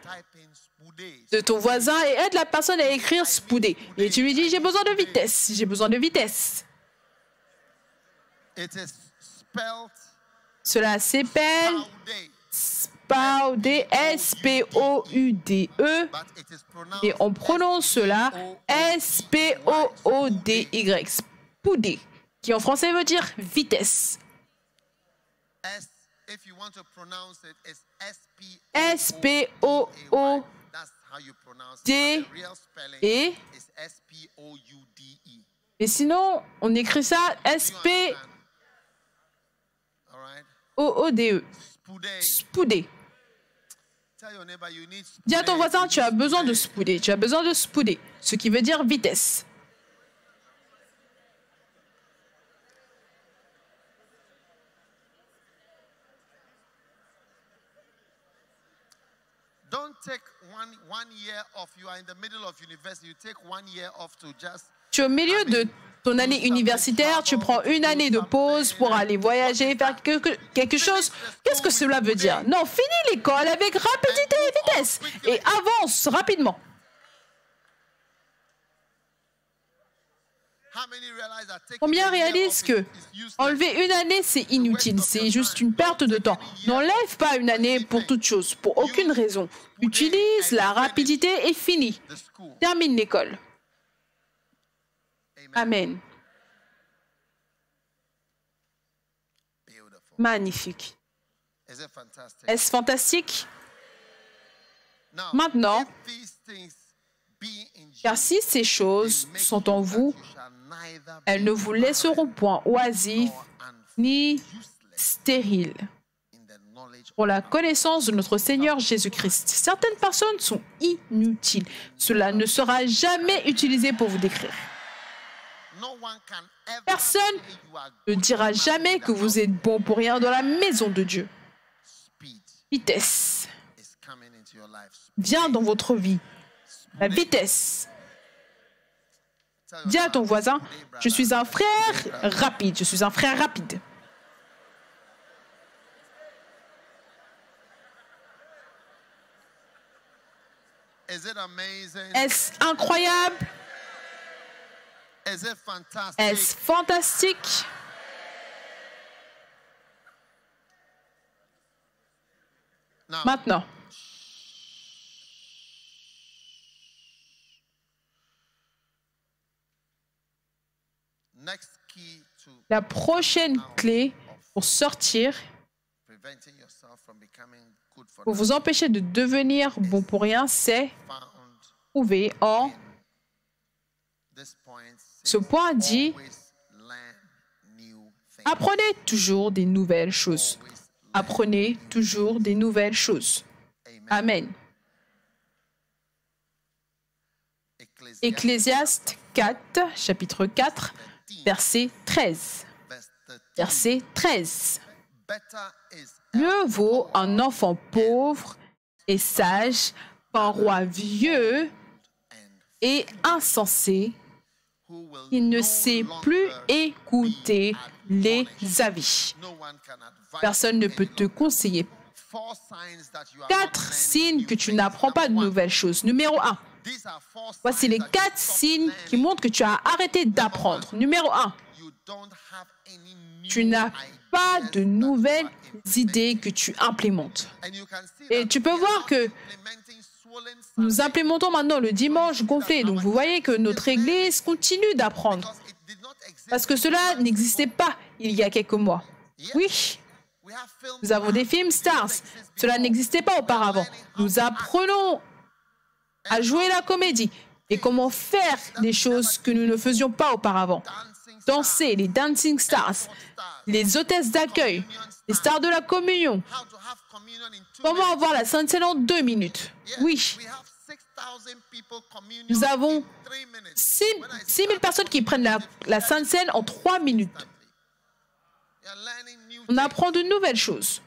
de ton voisin et aide la personne à écrire spouder. Et tu lui dis, j'ai besoin de vitesse, j'ai besoin de vitesse. Cela s'appelle Spoude, S-P-O-U-D-E, et on prononce cela S-P-O-O-D-Y, spouder, qui en français veut dire vitesse. S-P-O-O-D-E. Et sinon, on écrit ça S-P-O-O-D-E. Spouder. Dis à ton voisin, tu as besoin de spouder. Tu as besoin de spouder, ce qui veut dire vitesse. Don't take one year off. You are in the middle of university. You take 1 year off to just. Tu es au milieu de ton année universitaire, tu prends une année de pause pour aller voyager, faire quelque chose. Qu'est-ce que cela veut dire? Non, finis l'école avec rapidité et vitesse et avance rapidement. Combien réalisent que enlever une année, c'est inutile, c'est juste une perte de temps? N'enlève pas une année pour toute chose, pour aucune raison. Utilise la rapidité et finis. Termine l'école. Amen. Magnifique. Est-ce fantastique? Maintenant, car si ces choses sont en vous, elles ne vous laisseront point oisifs ni stériles pour la connaissance de notre Seigneur Jésus-Christ. Certaines personnes sont inutiles. Cela ne sera jamais utilisé pour vous décrire. Personne ne dira jamais que vous êtes bon pour rien dans la maison de Dieu. Vitesse vient dans votre vie. La vitesse. Dis à ton voisin, je suis un frère rapide. Je suis un frère rapide. Is it amazing? Est-ce incroyable? Is it fantastic? Est-ce fantastique? Now, Maintenant, next key to la prochaine clé pour sortir, preventing yourself from becoming good for pour vous empêcher de devenir bon pour rien, c'est found trouver en this point. ce point dit Always learn new things. apprenez toujours des nouvelles choses. Apprenez toujours des nouvelles choses. Amen. Amen. Ecclésiaste 4, chapitre 4, verset 13. Verse 13. Verset 13. Better is Mieux vaut un enfant pauvre et sage qu'un roi vieux et insensé who will qui ne no sait longer plus écouter les avis. no one can advise Personne ne you peut any te longer. conseiller. 4 signs that you are not 4 learning signes new que tu things. n'apprends pas de Number one, nouvelles choses. Numéro 1. these are 4 Voici signs les that you 4 stop signes learning. qui montrent que tu as arrêté d'apprendre. Numéro 1. You don't have any new Tu n'as pas ideas de that nouvelles you are idées que tu implémentes. And you can see Et that tu peux we are voir not que implementing swollen nous Sunday implémentons maintenant le dimanche gonflé. Donc vous voyez que notre Église continue d'apprendre. because it did not exist. Parce que cela n'existait pas il y a quelques mois. Oui, We have films nous avons des films stars. Cela n'existait pas auparavant. Nous apprenons à jouer la comédie et comment faire des choses que nous ne faisions pas auparavant. Danser, les dancing stars, les hôtesses d'accueil, les stars de la communion. how to have communion in 2 Comment minutes. avoir la Sainte Seine en 2 minutes? Yes, Oui, we have 6,000 people communion nous avons in 3 minutes. 6 000 personnes qui prennent la Sainte Seine en 3 minutes. You are learning new On things. apprend de nouvelles choses.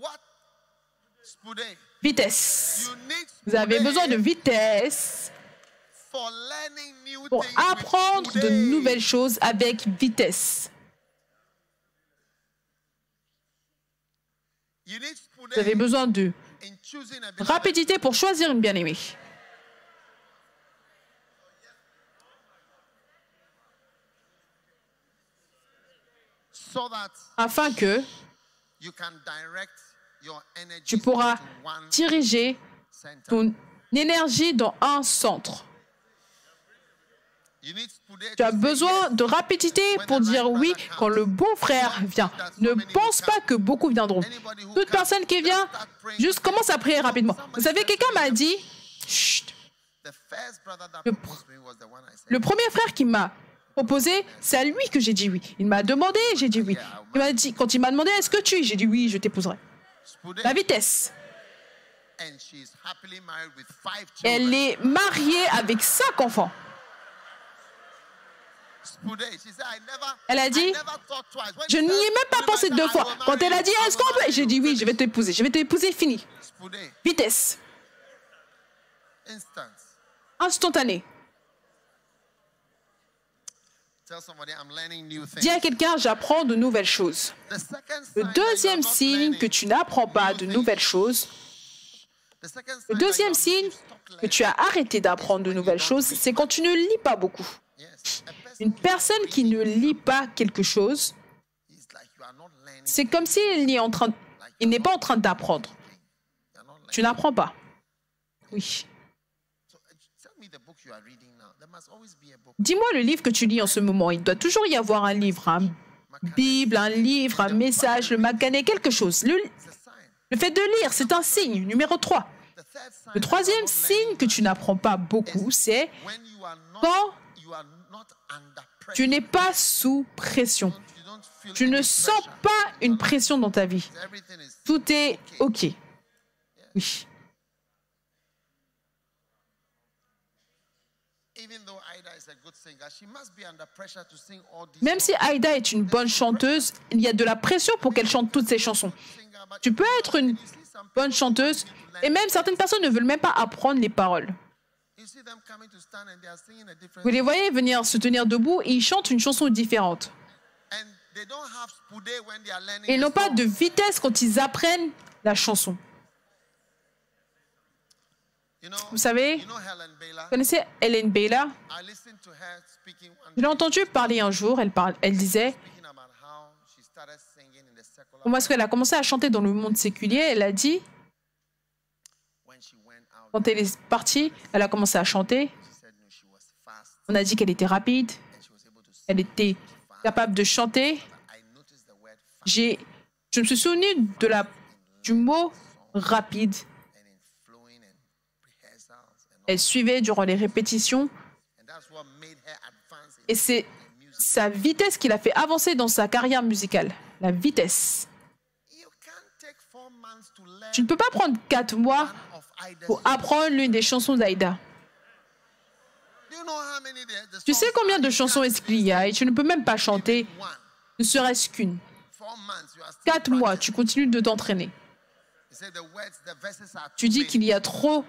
What? Spude. Vitesse. You need Vous avez spude besoin de vitesse for learning new pour things with apprendre de spude. nouvelles choses avec vitesse. You need spude Vous avez besoin de in choosing a beloved. rapidité pour choisir une bien-aimée. So that Afin que you can direct your energy tu pourras to one diriger center. ton énergie dans un centre. You need spude Tu as to say besoin yes. de rapidité pour dire oui quand le beau frère vient. Ne pense pas que beaucoup viendront. Toute personne qui vient, juste commence à prier rapidement. Vous savez, quelqu'un m'a dit, chut, The first brother that Le proposed me was the one I said. le premier frère qui m'a proposé, c'est à lui que j'ai dit oui. Il m'a demandé, j'ai dit oui. Il m'a dit, quand il m'a demandé, est-ce que tu es, j'ai dit oui, je t'épouserai. Spude. La vitesse. And she's happily married with 5 Elle children. est mariée avec 5 enfants. Spude. She said, Elle a dit, I never thought twice. When je she n'y ai said, même pas pensé 2 fois. Quand elle a dit, est-ce qu'on peut, j'ai dit oui, je vais t'épouser. Je vais t'épouser, fini. Spude. Vitesse. Instant. Instantanée. Tell somebody I'm learning new things. Dis à quelqu'un, j'apprends de nouvelles choses. The second Le sign that you are deuxième not signe learning que tu n'apprends pas new de things. nouvelles choses, The second le sign deuxième that you signe have stopped que learning. tu as arrêté d'apprendre de nouvelles choses, c'est quand tu ne lis pas beaucoup. Yes. A person Une personne qui ne lit pas quelque chose, is like you are not learning. c'est comme s'il n'est pas en train d'apprendre. You are not learning. Tu n'apprends pas. Oui. So, tell me the book you are reading now. There must always be a book. Dis-moi le livre que tu lis en ce moment. Il doit toujours y avoir un livre, un Bible, un livre, un message, le magané, quelque chose. It's a sign. Le fait de lire, c'est un signe. Numéro 3. The third sign Le that troisième you are not signe learning que tu n'apprends pas beaucoup, c'est when you are not, quand you are not under pressure. tu n'es pas sous pression. You don't feel Tu ne any sens pressure. pas une pression dans ta vie. Everything is Tout est OK. Oui. even though Ida is a good singer, she must be under pressure to sing all these Même si Aïda est une bonne chanteuse, il y a de la pression pour qu'elle chante toutes ses chansons. singer, but Tu peux être une bonne chanteuse et même certaines personnes ne veulent même pas apprendre les paroles. you see them coming to stand and they are singing a different Vous les voyez venir se tenir debout et ils chantent une chanson différente. and they don't have spude when they are learning. Et ils a n'ont pas song. de vitesse quand ils apprennent la chanson. Vous savez, vous connaissez Helen Baylor? Je l'ai entendue parler un jour, elle disait comment est-ce qu'elle a commencé à chanter dans le monde séculier. Elle a dit, quand elle est partie, elle a commencé à chanter. On a dit qu'elle était rapide, elle était capable de chanter. Je me suis souvenu du mot rapide. Elle suivait durant les répétitions. Et c'est sa vitesse qui l'a fait avancer dans sa carrière musicale. La vitesse. Tu ne peux pas prendre 4 mois pour apprendre l'une des chansons d'Aïda. Tu sais combien de chansons est-ce qu'il y a et tu ne peux même pas chanter, ne serait-ce qu'une. 4 mois, tu continues de t'entraîner. Tu dis qu'il y a trop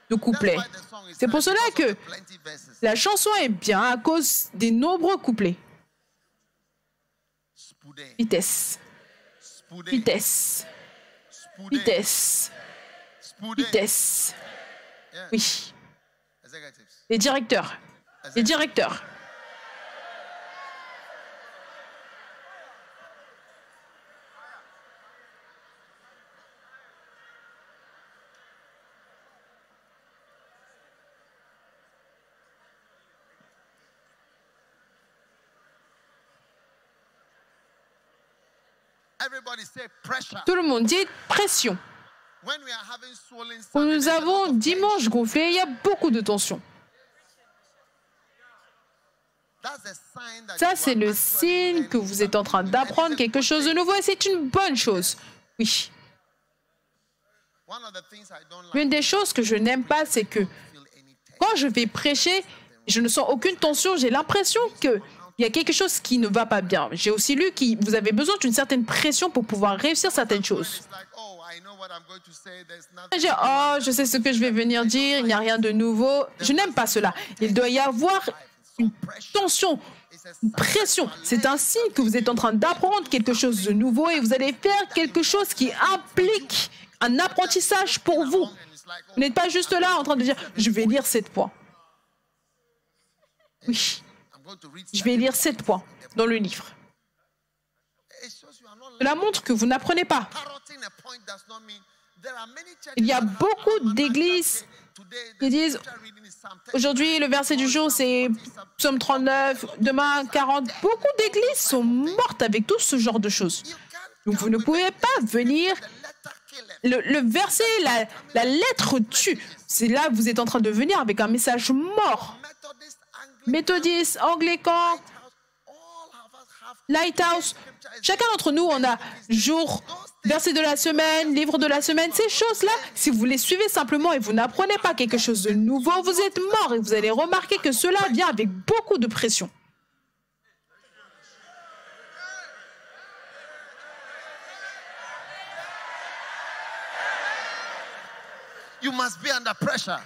de couplets. C'est pour cela que la chanson est bien à cause des nombreux couplets. Vitesse. Vitesse. Vitesse. Vitesse. Oui. Les directeurs. Les directeurs. Tout le monde dit pression. Quand nous avons dimanche gonflé, il y a beaucoup de tension. Ça, c'est le signe que vous êtes en train d'apprendre quelque chose de nouveau et c'est une bonne chose. Oui. L'une des choses que je n'aime pas, c'est que quand je vais prêcher, je ne sens aucune tension. J'ai l'impression qu'il y a quelque chose qui ne va pas bien. J'ai aussi lu que vous avez besoin d'une certaine pression pour pouvoir réussir certaines choses. Je sais ce que je vais venir dire, il n'y a rien de nouveau. Je n'aime pas cela. Il doit y avoir une tension, une pression. C'est un signe que vous êtes en train d'apprendre quelque chose de nouveau et vous allez faire quelque chose qui implique un apprentissage pour vous. Vous n'êtes pas juste là en train de dire « je vais lire 7 points ». Oui, je vais lire 7 points dans le livre. Cela montre que vous n'apprenez pas. Il y a beaucoup d'églises qui disent aujourd'hui le verset du jour c'est Psaume 39, demain 40. Beaucoup d'églises sont mortes avec tout ce genre de choses. Donc vous ne pouvez pas venir. Le verset, la lettre tue. C'est là que vous êtes en train de venir avec un message mort. Méthodistes, Anglicans, Lighthouse. Chacun d'entre nous, on a jour, verset de la semaine, livre de la semaine. Ces choses-là, si vous les suivez simplement et vous n'apprenez pas quelque chose de nouveau, vous êtes mort et vous allez remarquer que cela vient avec beaucoup de pression.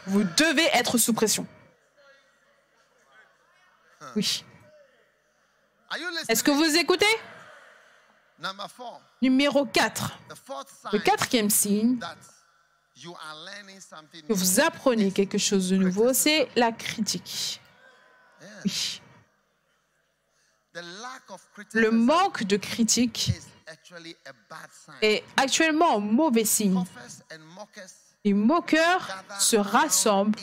Vous devez être sous pression. Oui. Est-ce que vous écoutez? Numéro 4. Le 4e signe que vous apprenez quelque chose de nouveau, c'est la critique. Oui. Le manque de critique est actuellement un mauvais signe. Les moqueurs se rassemblent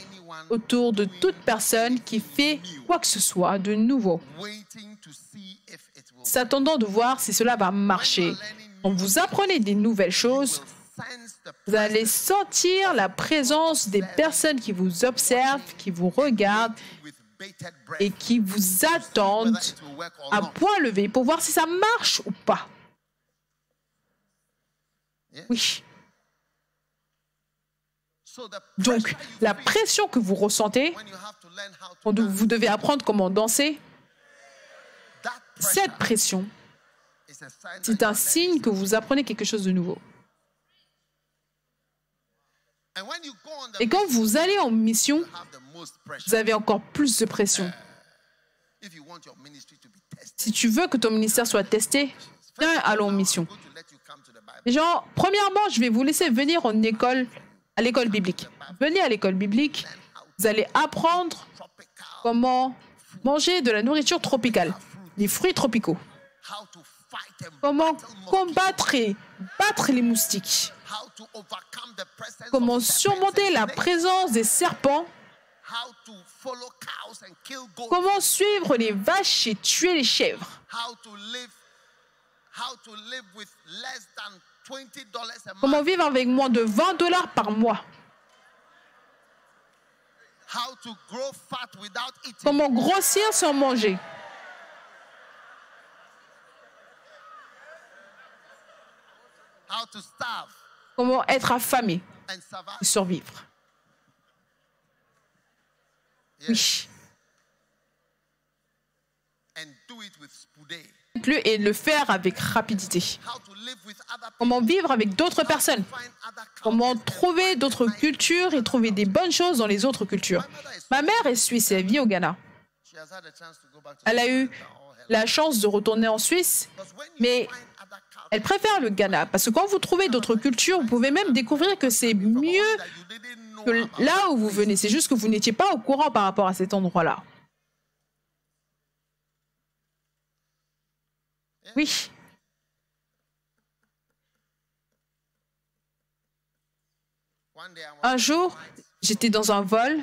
autour de toute personne qui fait quoi que ce soit de nouveau, s'attendant de voir si cela va marcher. Quand vous apprenez des nouvelles choses, vous allez sentir la présence des personnes qui vous observent, qui vous regardent et qui vous attendent à point levé pour voir si ça marche ou pas. Oui. Donc, la pression que vous ressentez, quand vous devez apprendre comment danser, cette pression, c'est un signe que vous apprenez quelque chose de nouveau. Et quand vous allez en mission, vous avez encore plus de pression. Si tu veux que ton ministère soit testé, viens, allons en mission. Les gens, premièrement, je vais vous laisser venir en école à l'école biblique. Venez à l'école biblique, vous allez apprendre comment manger de la nourriture tropicale, des fruits tropicaux. Comment combattre et battre les moustiques. Comment surmonter la présence des serpents. Comment suivre les vaches et tuer les chèvres. Comment vivre avec moins de $20 par mois. Comment grossir sans manger. Comment être affamé et survivre. Oui. Et le faire avec rapidité. Comment vivre avec d'autres personnes. Comment trouver d'autres cultures et trouver des bonnes choses dans les autres cultures. Ma mère est suisse et elle vit au Ghana. Elle a eu la chance de retourner en Suisse, mais elle préfère le Ghana parce que quand vous trouvez d'autres cultures, vous pouvez même découvrir que c'est mieux que là où vous venez. C'est juste que vous n'étiez pas au courant par rapport à cet endroit-là. Oui. Un jour, j'étais dans un vol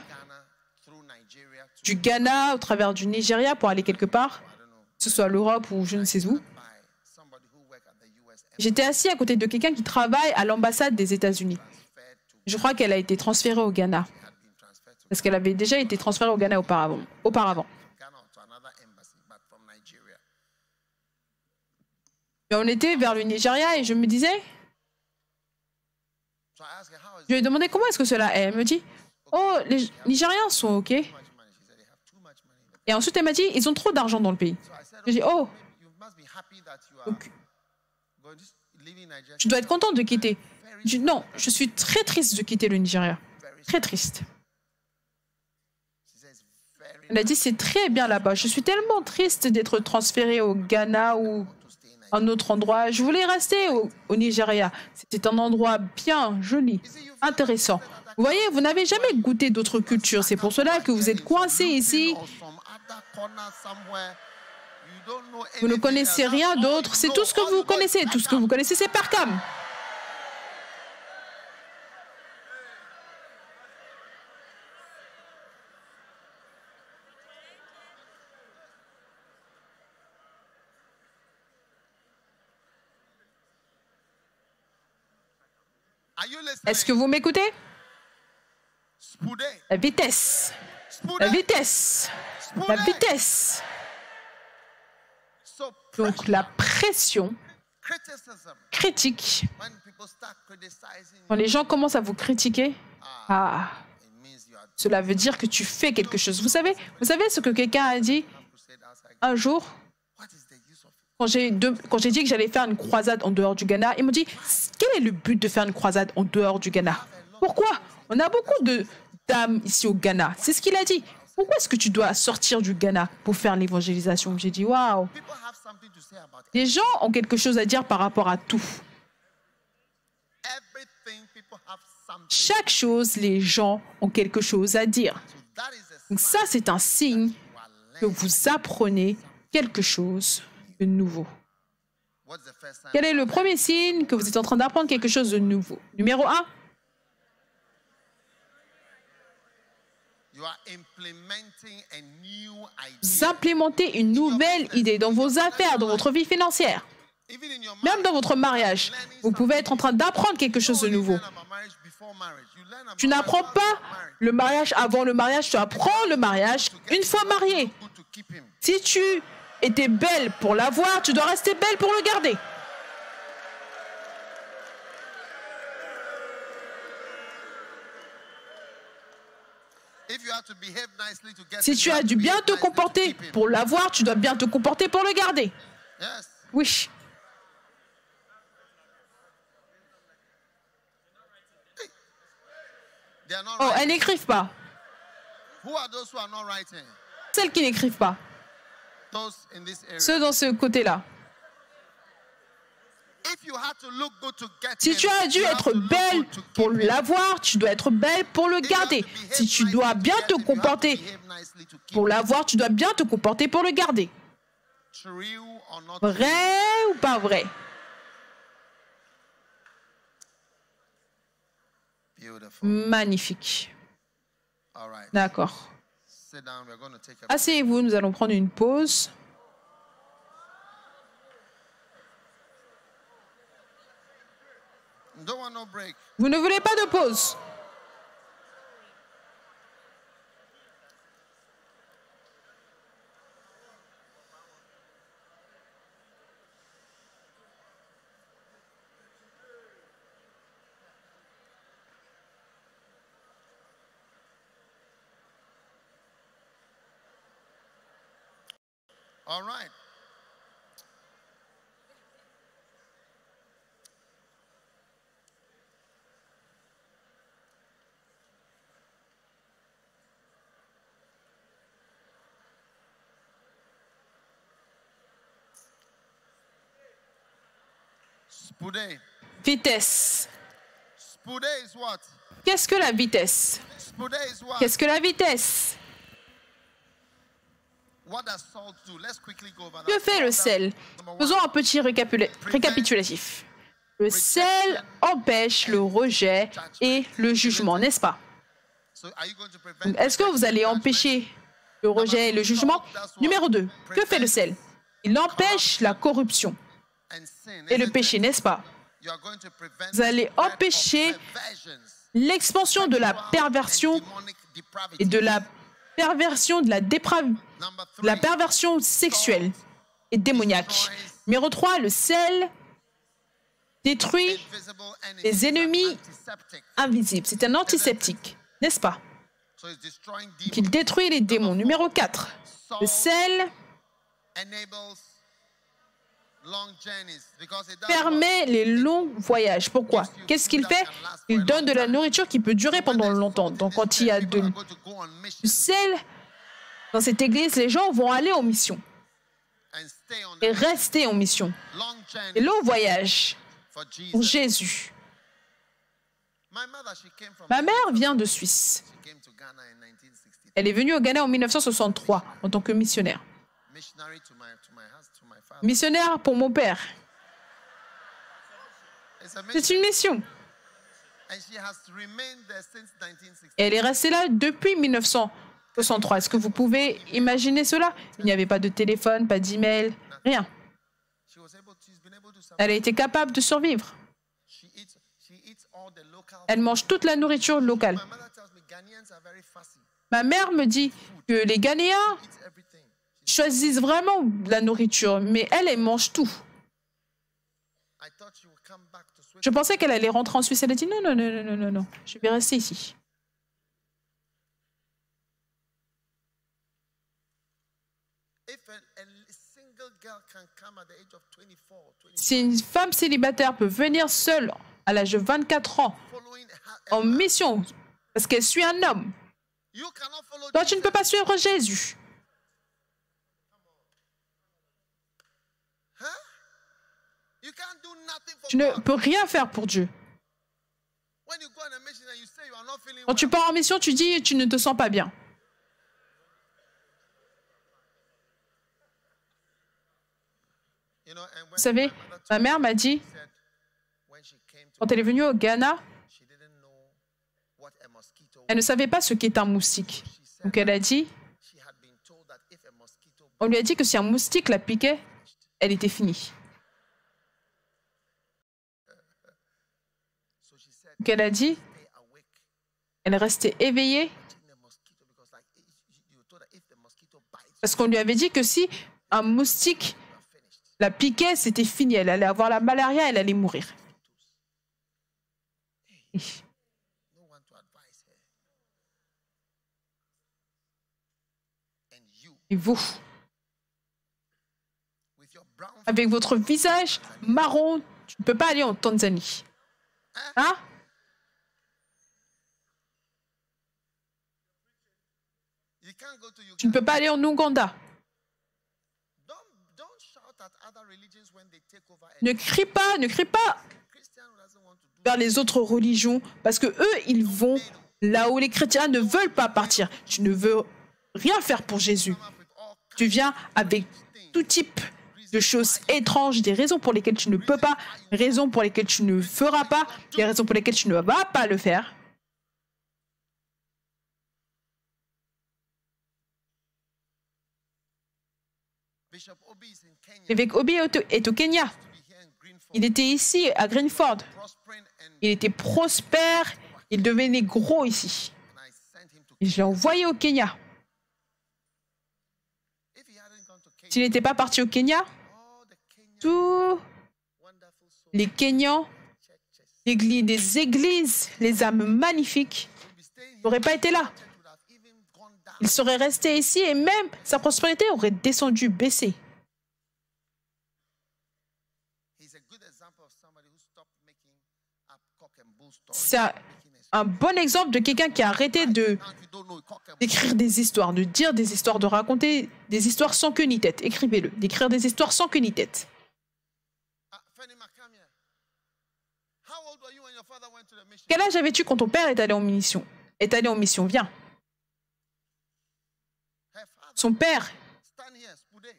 du Ghana au travers du Nigeria pour aller quelque part, que ce soit l'Europe ou je ne sais où. J'étais assis à côté de quelqu'un qui travaille à l'ambassade des États-Unis. Je crois qu'elle a été transférée au Ghana. Parce qu'elle avait déjà été transférée au Ghana auparavant. Et on était vers le Nigeria et je me disais... Je lui ai demandé comment est-ce que cela est. Elle me dit, oh, les Nigériens sont OK. Et ensuite, elle m'a dit, ils ont trop d'argent dans le pays. Je lui ai dit, oh, donc, tu dois être content de quitter. Je dis, non, je suis très triste de quitter le Nigeria. Très triste. Elle a dit, c'est très bien là-bas. Je suis tellement triste d'être transférée au Ghana ou un autre endroit. Je voulais rester au Nigeria. C'était un endroit bien joli, intéressant. Vous voyez, vous n'avez jamais goûté d'autres cultures. C'est pour cela que vous êtes coincé ici. Vous ne connaissez rien d'autre. C'est tout ce que vous connaissez. Tout ce que vous connaissez, c'est Perkam. Est-ce que vous m'écoutez? La vitesse. La vitesse. La vitesse. Donc la pression, critique. Quand les gens commencent à vous critiquer, cela veut dire que tu fais quelque chose. Vous savez ce que quelqu'un a dit un jour? Quand j'ai dit que j'allais faire une croisade en dehors du Ghana, ils m'ont dit, quel est le but de faire une croisade en dehors du Ghana? Pourquoi? On a beaucoup d'âmes ici au Ghana. C'est ce qu'il a dit. Pourquoi est-ce que tu dois sortir du Ghana pour faire l'évangélisation? J'ai dit, waouh. Les gens ont quelque chose à dire par rapport à tout. Chaque chose, les gens ont quelque chose à dire. Donc ça, c'est un signe que vous apprenez quelque chose de nouveau. Quel est le premier signe que vous êtes en train d'apprendre quelque chose de nouveau? Numéro 1. Vous implémentez une nouvelle idée dans vos affaires, dans votre vie financière. Même dans votre mariage, vous pouvez être en train d'apprendre quelque chose de nouveau. Tu n'apprends pas le mariage avant le mariage, tu apprends le mariage une fois marié. Si tu étais belle pour l'avoir, tu dois rester belle pour le garder. Si tu as dû bien te comporter pour l'avoir, tu dois bien te comporter pour le garder. Oui. Oh, elles n'écrivent pas. Celles qui n'écrivent pas. Ceux dans ce côté-là. Si tu as dû être belle pour l'avoir, tu dois être belle pour le garder. Si tu dois bien te comporter pour l'avoir, tu dois bien te comporter pour le garder. Vrai ou pas vrai? Magnifique. D'accord. Asseyez-vous, nous allons prendre une pause. Vous ne voulez pas de pause? All right. Spoude. Vitesse. Spoude is what? Qu'est-ce que la vitesse? Spoude is what? Qu'est-ce que la vitesse? What does salt do? Let's quickly go over Que that. fait le sel? Faisons un petit récapitulatif. Le sel empêche le rejet et le jugement, n'est-ce pas? So are you going to prevent Est-ce que vous allez empêcher le rejet et le jugement? Numéro 2. Que fait le sel? Il empêche la corruption and sin? et le péché, n'est-ce pas? You are going to prevent Vous allez empêcher l'expansion de la perversion et de la perversion de la perversion sexuelle et démoniaque. Numéro 3, le sel détruit les ennemis invisibles. C'est un antiseptique, n'est-ce pas? Qu'il détruit les démons. Numéro 4, le sel permet les longs voyages. Pourquoi? Qu'est-ce qu'il fait? Il donne de la nourriture qui peut durer pendant longtemps. Donc quand il y a du sel dans cette église, les gens vont aller en mission et rester en mission. Et long voyage pour Jésus. Ma mère vient de Suisse. Elle est venue au Ghana en 1963 en tant que missionnaire. Missionnaire pour mon père. C'est une mission. Elle est restée là depuis 1963. Est-ce que vous pouvez imaginer cela? Il n'y avait pas de téléphone, pas d'email, rien. Elle a été capable de survivre. Elle mange toute la nourriture locale. Ma mère me dit que les Ghanéens choisissent vraiment la nourriture, mais elle mange tout. Je pensais qu'elle allait rentrer en Suisse. Elle a dit non, je vais rester ici. Si une femme célibataire peut venir seule à l'âge de 24 ans en mission parce qu'elle suit un homme, toi tu ne peux pas suivre Jésus. Tu ne peux rien faire pour Dieu. Quand tu pars en mission, tu dis tu ne te sens pas bien. Vous savez, ma mère m'a dit, quand elle est venue au Ghana, elle ne savait pas ce qu'est un moustique. Donc elle a dit, on lui a dit que si un moustique la piquait, elle était finie. Donc elle a dit, elle restait éveillée parce qu'on lui avait dit que si un moustique la piquait, c'était fini. Elle allait avoir la malaria, elle allait mourir. Et vous, avec votre visage marron, tu ne peux pas aller en Tanzanie. Hein? Tu ne peux pas aller en Ouganda. Ne crie pas vers les autres religions, parce que eux, ils vont là où les chrétiens ne veulent pas partir. Tu ne veux rien faire pour Jésus. Tu viens avec tout type de choses étranges, des raisons pour lesquelles tu ne peux pas, des raisons pour lesquelles tu ne feras pas, des raisons pour lesquelles tu ne vas pas le faire. L'évêque Obi est au Kenya. Il était ici, à Greenford. Il était prospère, il devenait gros ici. Et je l'ai envoyé au Kenya. S'il n'était pas parti au Kenya, tous les Kenyans, des églises, les âmes magnifiques, n'auraient pas été là. Il serait resté ici et même sa prospérité aurait descendu, baissé. C'est un bon exemple de quelqu'un qui a arrêté d'écrire des histoires, de dire des histoires, de raconter des histoires sans queue ni tête. Écrivez-le, d'écrire des histoires sans queue ni tête. Quel âge avais-tu quand ton père est allé en mission? Viens. Son père.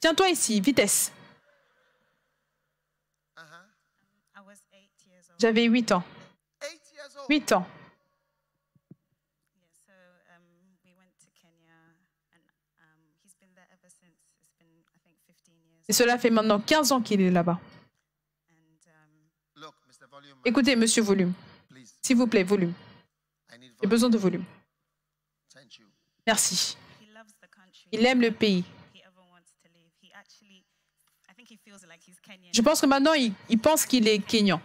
Tiens-toi ici, vitesse. J'avais 8 ans. 8 ans. Et cela fait maintenant 15 ans qu'il est là-bas. Écoutez, monsieur Volume. S'il vous plaît, volume. J'ai besoin de volume. Merci. Il aime le pays. Je pense que maintenant, il pense qu'il est Kenyan.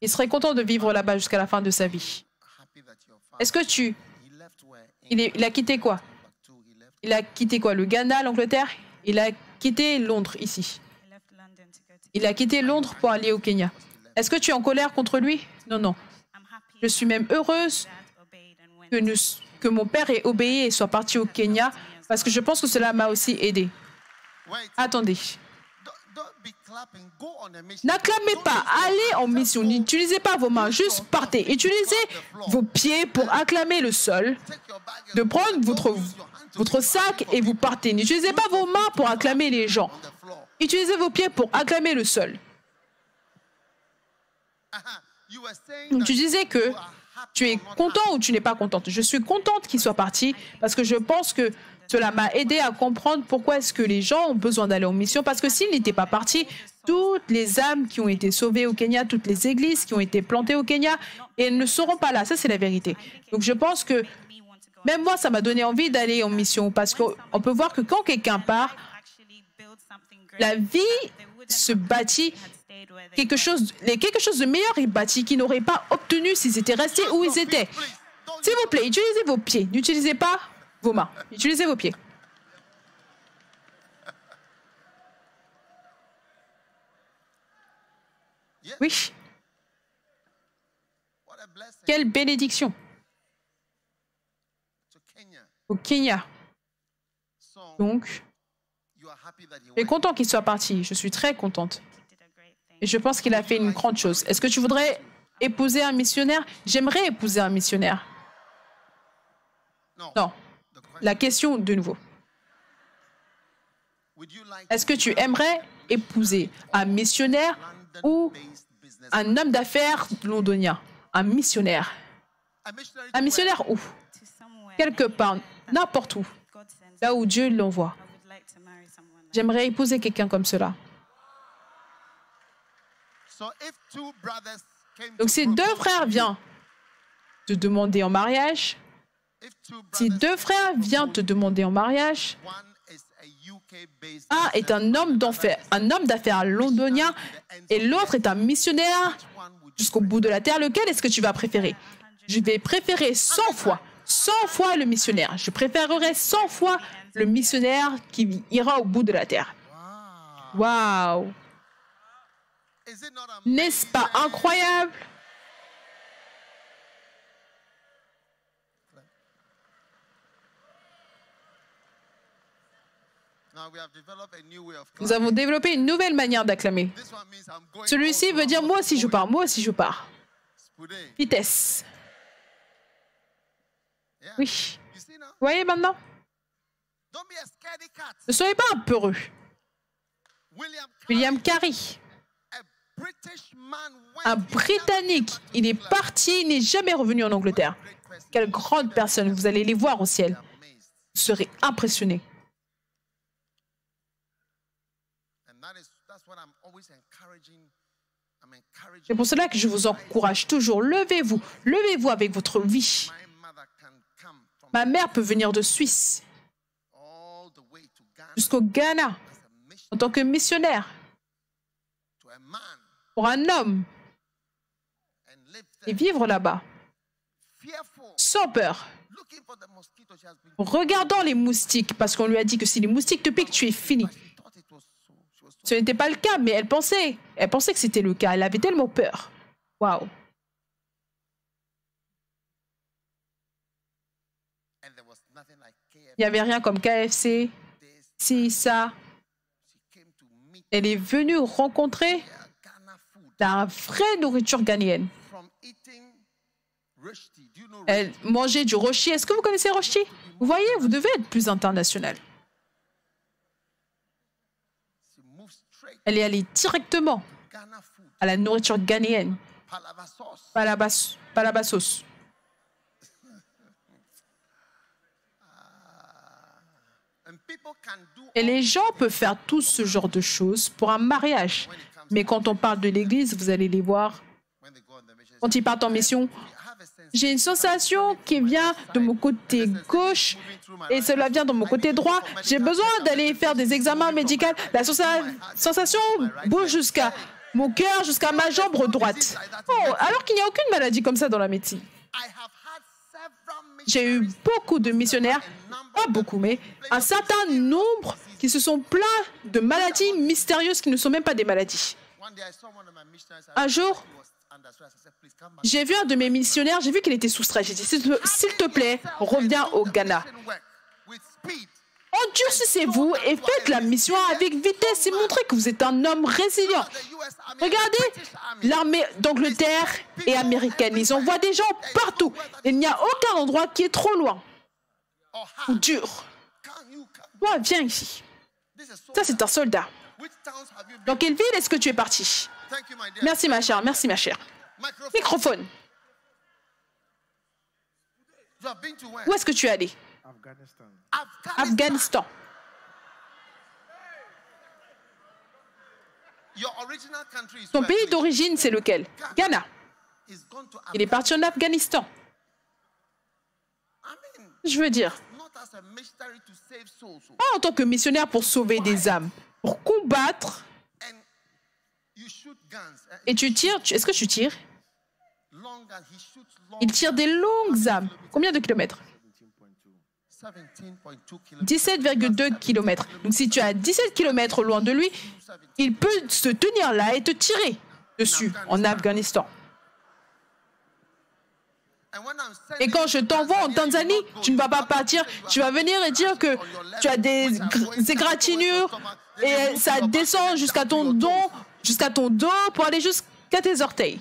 Il serait content de vivre là-bas jusqu'à la fin de sa vie. Est-ce que il a quitté quoi? Il a quitté quoi? Le Ghana, l'Angleterre? Il a quitté Londres, ici. Il a quitté Londres pour aller au Kenya. Est-ce que tu es en colère contre lui? Non, non. Je suis même heureuse que mon père ait obéi et soit parti au Kenya parce que je pense que cela m'a aussi aidé. Attendez. N'acclamez pas, allez en mission, n'utilisez pas vos mains, juste partez. Utilisez vos pieds pour acclamer le sol, de prendre votre sac et vous partez. N'utilisez pas vos mains pour acclamer les gens. Utilisez vos pieds pour acclamer le sol. Donc, tu disais que tu es content ou tu n'es pas contente. Je suis contente qu'il soit parti parce que je pense que cela m'a aidé à comprendre pourquoi est-ce que les gens ont besoin d'aller en mission. Parce que s'il n'était pas parti, toutes les âmes qui ont été sauvées au Kenya, toutes les églises qui ont été plantées au Kenya, elles ne seront pas là. Ça, c'est la vérité. Donc, je pense que même moi, ça m'a donné envie d'aller en mission parce qu'on peut voir que quand quelqu'un part, la vie se bâtit, quelque chose de meilleur est bâti qu'ils n'auraient pas obtenu s'ils étaient restés où ils étaient. S'il vous plaît, utilisez vos pieds, n'utilisez pas vos mains, utilisez vos pieds. Oui. Quelle bénédiction. Au Kenya. Donc, je suis content qu'il soit parti. Je suis très contente. Et je pense qu'il a fait une grande chose. Est-ce que tu voudrais épouser un missionnaire? J'aimerais épouser un missionnaire. Non. La question de nouveau. Est-ce que tu aimerais épouser un missionnaire ou un homme d'affaires londonien? Un missionnaire. Un missionnaire où? Quelque part, n'importe où. Là où Dieu l'envoie. J'aimerais épouser quelqu'un comme cela. Donc si deux frères viennent te demander en mariage, un est un homme d'affaires londonien et l'autre est un missionnaire jusqu'au bout de la terre, lequel est-ce que tu vas préférer? Je vais préférer 100 fois le missionnaire. Je préférerais 100 fois le missionnaire qui ira au bout de la terre. Waouh! N'est-ce pas incroyable? Nous avons développé une nouvelle manière d'acclamer. Celui-ci veut dire moi aussi je pars, moi aussi je pars. Vitesse. Oui. Vous voyez maintenant? Ne soyez pas un peureux. William Carey, un Britannique, il est parti, il n'est jamais revenu en Angleterre. Quelle grande personne, vous allez les voir au ciel. Vous serez impressionnés. C'est pour cela que je vous encourage toujours, levez-vous, levez-vous avec votre vie. Ma mère peut venir de Suisse jusqu'au Ghana en tant que missionnaire pour un homme et vivre là-bas sans peur, regardant les moustiques parce qu'on lui a dit que si les moustiques te piquent, tu es fini. Ce n'était pas le cas, mais elle pensait que c'était le cas. Elle avait tellement peur. Waouh. Il n'y avait rien comme KFC, si, ça. Elle est venue rencontrer la vraie nourriture ghanéenne. Elle mangeait du rochi. Est-ce que vous connaissez rochi? Vous voyez, vous devez être plus international. Elle est allée directement à la nourriture ghanéenne. Palabassos. Et les gens peuvent faire tout ce genre de choses pour un mariage. Mais quand on parle de l'Église, vous allez les voir, quand ils partent en mission, j'ai une sensation qui vient de mon côté gauche et cela vient de mon côté droit. J'ai besoin d'aller faire des examens médicaux. La sensation bouge jusqu'à mon cœur, jusqu'à ma jambe droite. Oh, alors qu'il n'y a aucune maladie comme ça dans la médecine. J'ai eu beaucoup de missionnaires, pas beaucoup, mais un certain nombre qui se sont plaints de maladies mystérieuses qui ne sont même pas des maladies. Un jour, j'ai vu un de mes missionnaires, j'ai vu qu'il était sous stress. J'ai dit, s'il te plaît, reviens au Ghana. Endurcissez-vous et faites la mission avec vitesse et montrez que vous êtes un homme résilient. Regardez, l'armée d'Angleterre est américaine. Ils envoient des gens partout. Il n'y a aucun endroit qui est trop loin ou dur. Toi, viens ici. Ça, c'est un soldat. Dans quelle ville est-ce que tu es parti? Merci, ma chère. Merci, ma chère. Microphone. Où est-ce que tu es allé? Afghanistan. Ton pays d'origine, c'est lequel? Ghana. Il est parti en Afghanistan. Je veux dire, pas en tant que missionnaire pour sauver des âmes, pour combattre. Et tu tires, est-ce que tu tires? Il tire des longues âmes. Combien de kilomètres? 17,2 km. Donc si tu as 17 km loin de lui, il peut se tenir là et te tirer dessus en Afghanistan. Et quand je t'envoie en Tanzanie, tu ne vas pas partir, tu vas venir et dire que tu as des égratignures et ça descend jusqu'à ton dos pour aller jusqu'à tes orteils.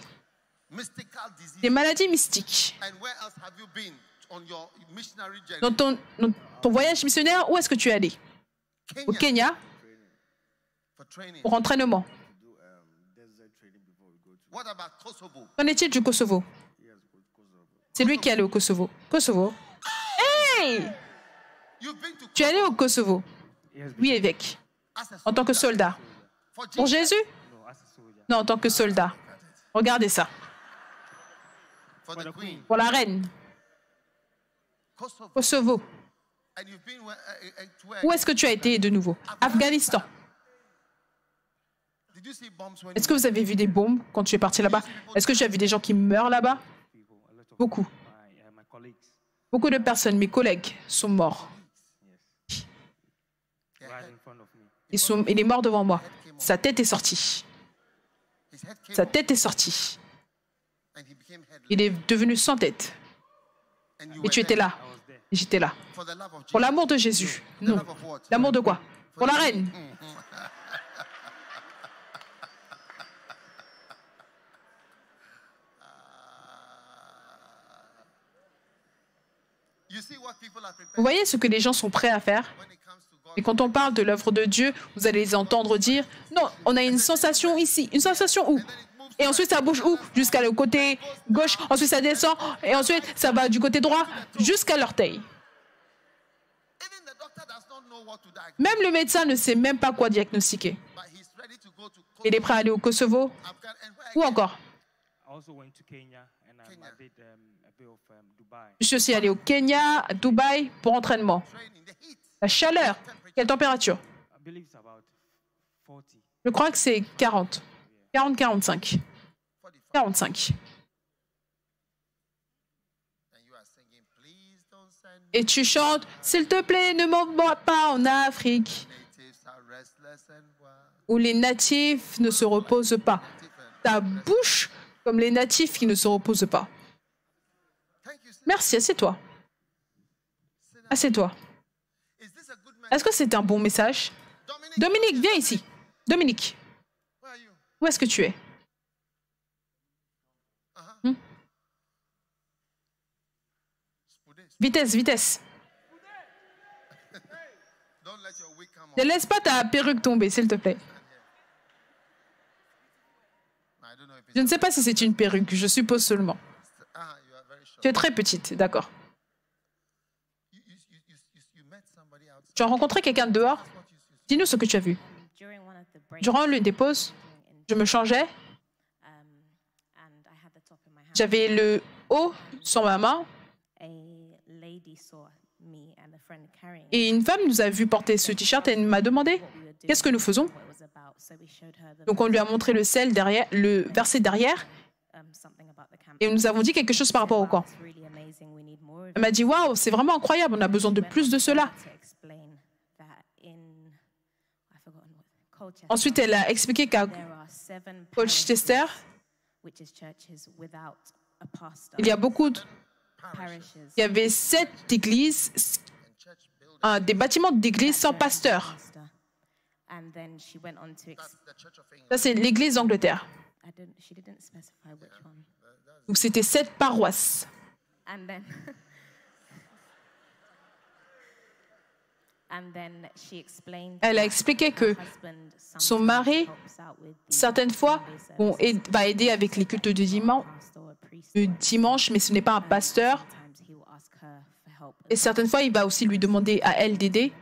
Des maladies mystiques. Dans ton voyage missionnaire, où est-ce que tu es allé? Au Kenya, pour entraînement. Qu'en est-il du Kosovo? C'est lui qui est allé au Kosovo. Kosovo. Hey! Tu es allé au Kosovo? Oui, évêque. En tant que soldat. Pour Jésus? Non, en tant que soldat. Regardez ça. Pour la reine. Kosovo. Où est-ce que tu as été de nouveau? Afghanistan. Est-ce que vous avez vu des bombes quand tu es parti là-bas? Est-ce que tu as vu des gens qui meurent là-bas? Beaucoup. Beaucoup de personnes, mes collègues, sont morts. Il est mort devant moi. Sa tête est sortie. Sa tête est sortie. Il est devenu sans tête. Et tu étais là. J'étais là. Pour l'amour de Jésus. Non. L'amour de quoi? Pour la reine. Vous voyez ce que les gens sont prêts à faire? Et quand on parle de l'œuvre de Dieu, vous allez les entendre dire, non, on a une sensation ici. Une sensation où? Et ensuite, ça bouge où? Jusqu'à le côté gauche. Ensuite, ça descend. Et ensuite, ça va du côté droit jusqu'à l'orteil. Même le médecin ne sait même pas quoi diagnostiquer. Il est prêt à aller au Kosovo. Ou encore? Je suis aussi allé au Kenya, à Dubaï, pour entraînement. La chaleur, quelle température? Je crois que c'est 40. 40-45. 45. Et tu chantes, s'il te plaît, ne m'envoie pas en Afrique, où les natifs ne se reposent pas. Ta bouche comme les natifs qui ne se reposent pas. Merci, assieds-toi. Assieds-toi. Est-ce que c'est un bon message? Dominique, viens ici. Dominique, où est-ce que tu es? Vitesse, vitesse. Ne laisse pas ta perruque tomber, s'il te plaît. Je ne sais pas si c'est une perruque, je suppose seulement. Tu es très petite, d'accord. Tu as rencontré quelqu'un dehors? Dis-nous ce que tu as vu. Durant l'une des pauses, je me changeais. J'avais le haut sur ma main. Et une femme nous a vu porter ce t-shirt et elle m'a demandé qu'est-ce que nous faisons. Donc on lui a montré le verset derrière et nous avons dit quelque chose par rapport au camp. Elle m'a dit waouh, c'est vraiment incroyable, on a besoin de plus de cela. Ensuite, elle a expliqué qu'à Colchester, il y a il y avait 7 églises, des bâtiments d'églises sans pasteur. Ça, c'est l'église d'Angleterre. Donc, c'était 7 paroisses. Elle a expliqué que son mari, certaines fois, va aider avec les cultes de dimanche, mais ce n'est pas un pasteur. Et certaines fois, il va aussi lui demander à elle d'aider.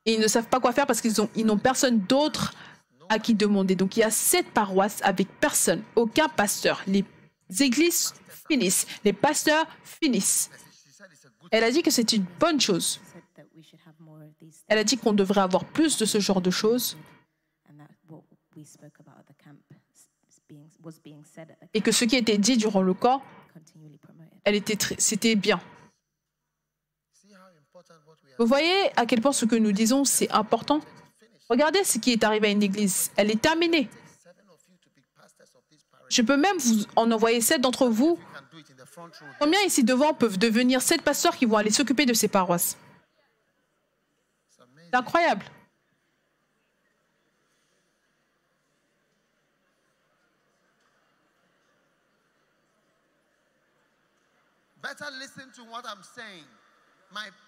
Et ils ne savent pas quoi faire parce qu'ils n'ont personne d'autre à qui demander. Donc, il y a 7 paroisses avec personne, aucun pasteur. Les églises finissent, les pasteurs finissent. Elle a dit que c'est une bonne chose. Elle a dit qu'on devrait avoir plus de ce genre de choses et que ce qui était dit durant le camp, c'était bien. Vous voyez à quel point ce que nous disons, c'est important? Regardez ce qui est arrivé à une église. Elle est terminée. Je peux même vous en envoyer 7 d'entre vous. Combien ici devant peuvent devenir 7 pasteurs qui vont aller s'occuper de ces paroisses? C'est incroyable.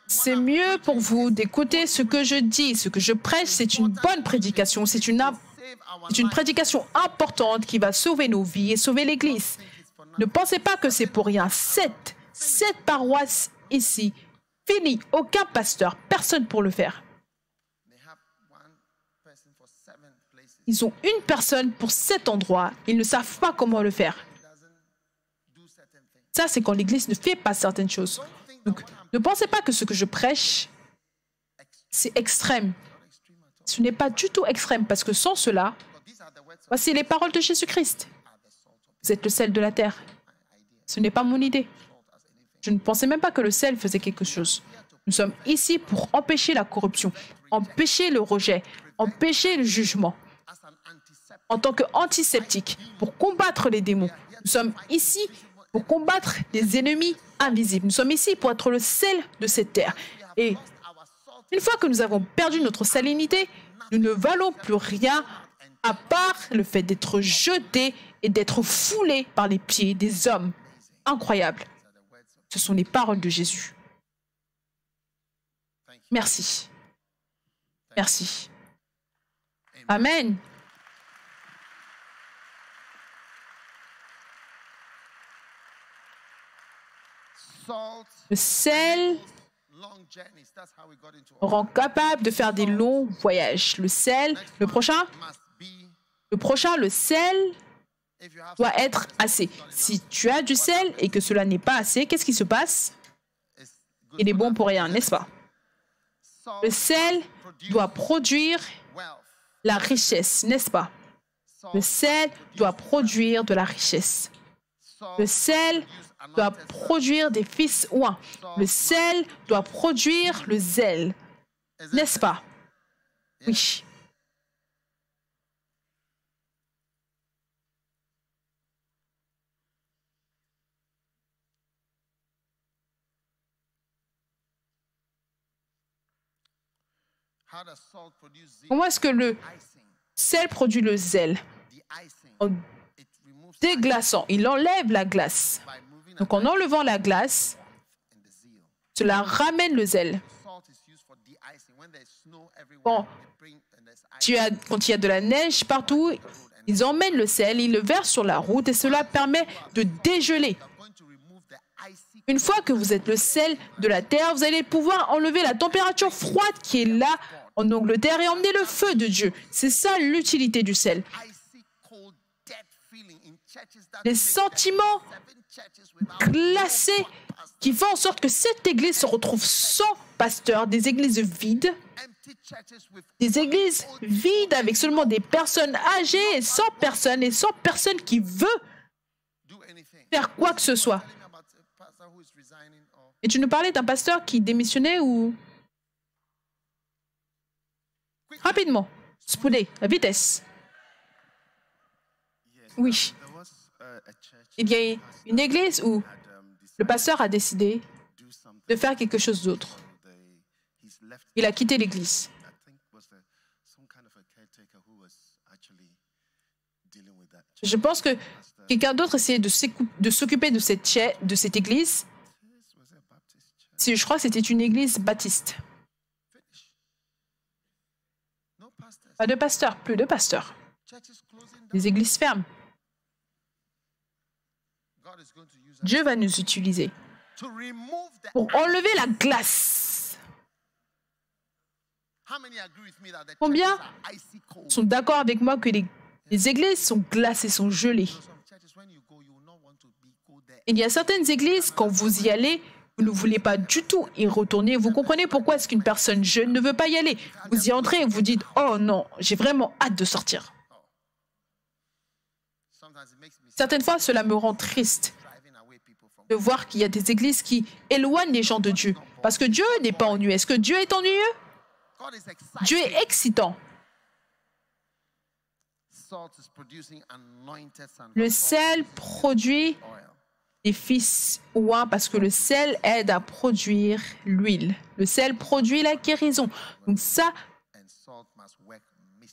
C'est mieux pour vous d'écouter ce que je dis, ce que je prêche. C'est une bonne prédication. C'est une prédication importante qui va sauver nos vies et sauver l'Église. Ne pensez pas que c'est pour rien. 7 paroisses ici. Fini. Aucun pasteur. Personne pour le faire. Ils ont une personne pour 7 endroits. Ils ne savent pas comment le faire. Ça, c'est quand l'Église ne fait pas certaines choses. Donc, ne pensez pas que ce que je prêche, c'est extrême. Ce n'est pas du tout extrême, parce que sans cela, voici les paroles de Jésus-Christ. Vous êtes le sel de la terre. Ce n'est pas mon idée. Je ne pensais même pas que le sel faisait quelque chose. Nous sommes ici pour empêcher la corruption, empêcher le rejet, empêcher le jugement. En tant qu'antiseptique, pour combattre les démons. Nous sommes ici pour combattre les ennemis invisibles. Nous sommes ici pour être le sel de cette terre. Et Une fois que nous avons perdu notre salinité, nous ne valons plus rien à part le fait d'être jetés et d'être foulés par les pieds des hommes. Incroyable. Ce sont les paroles de Jésus. Merci. Merci. Amen. Le sel rend capable de faire des longs voyages. Le sel, le prochain, le sel doit être assez. Si tu as du sel et que cela n'est pas assez, qu'est-ce qui se passe? Il est bon pour rien, n'est-ce pas? Le sel doit produire la richesse, n'est-ce pas? Le sel doit produire de la richesse. Le sel doit produire des fils oints. Le sel doit produire le zèle. N'est-ce pas? Oui. Comment est-ce que le sel produit le zèle? En déglaçant, il enlève la glace. Donc en enlevant la glace, cela ramène le zèle. Quand il y a de la neige partout, ils emmènent le sel, ils le versent sur la route et cela permet de dégeler. Une fois que vous êtes le sel de la terre, vous allez pouvoir enlever la température froide qui est là en Angleterre et emmener le feu de Dieu. C'est ça l'utilité du sel. Les sentiments glacés qui font en sorte que cette église se retrouve sans pasteur, des églises vides avec seulement des personnes âgées et sans personne qui veut faire quoi que ce soit. Et tu nous parlais d'un pasteur qui démissionnait ou... Rapidement, spoulé, à vitesse. Oui. Il y a une église où le pasteur a décidé de faire quelque chose d'autre. Il a quitté l'église. Je pense que quelqu'un d'autre essayait de s'occuper de cette église. Je crois que c'était une église baptiste. Pas de pasteur, plus de pasteurs. Les églises ferment. Dieu va nous utiliser pour enlever la glace. Combien sont d'accord avec moi que les églises sont glacées, sont gelées? Il y a certaines églises, quand vous y allez, vous ne voulez pas du tout y retourner. Vous comprenez pourquoi est-ce qu'une personne jeune ne veut pas y aller? Vous y entrez et vous dites « Oh non, j'ai vraiment hâte de sortir ». Certaines fois, cela me rend triste de voir qu'il y a des églises qui éloignent les gens de Dieu. Parce que Dieu n'est pas ennuyeux. Est-ce que Dieu est ennuyeux? Dieu est excitant. Le sel produit des fils oints parce que le sel aide à produire l'huile. Le sel produit la guérison. Donc ça,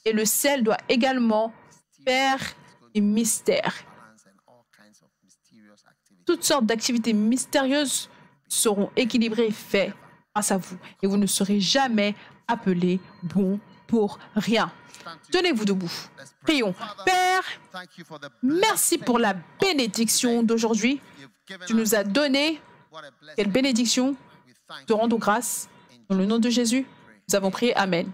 et le sel doit également faire des mystères. Toutes sortes d'activités mystérieuses seront équilibrées et faites grâce à vous. Et vous ne serez jamais appelés bons pour rien. Tenez-vous debout. Prions. Père, merci pour la bénédiction d'aujourd'hui. Tu nous as donné quelle bénédiction. Te rendons grâce. Dans le nom de Jésus, nous avons prié. Amen.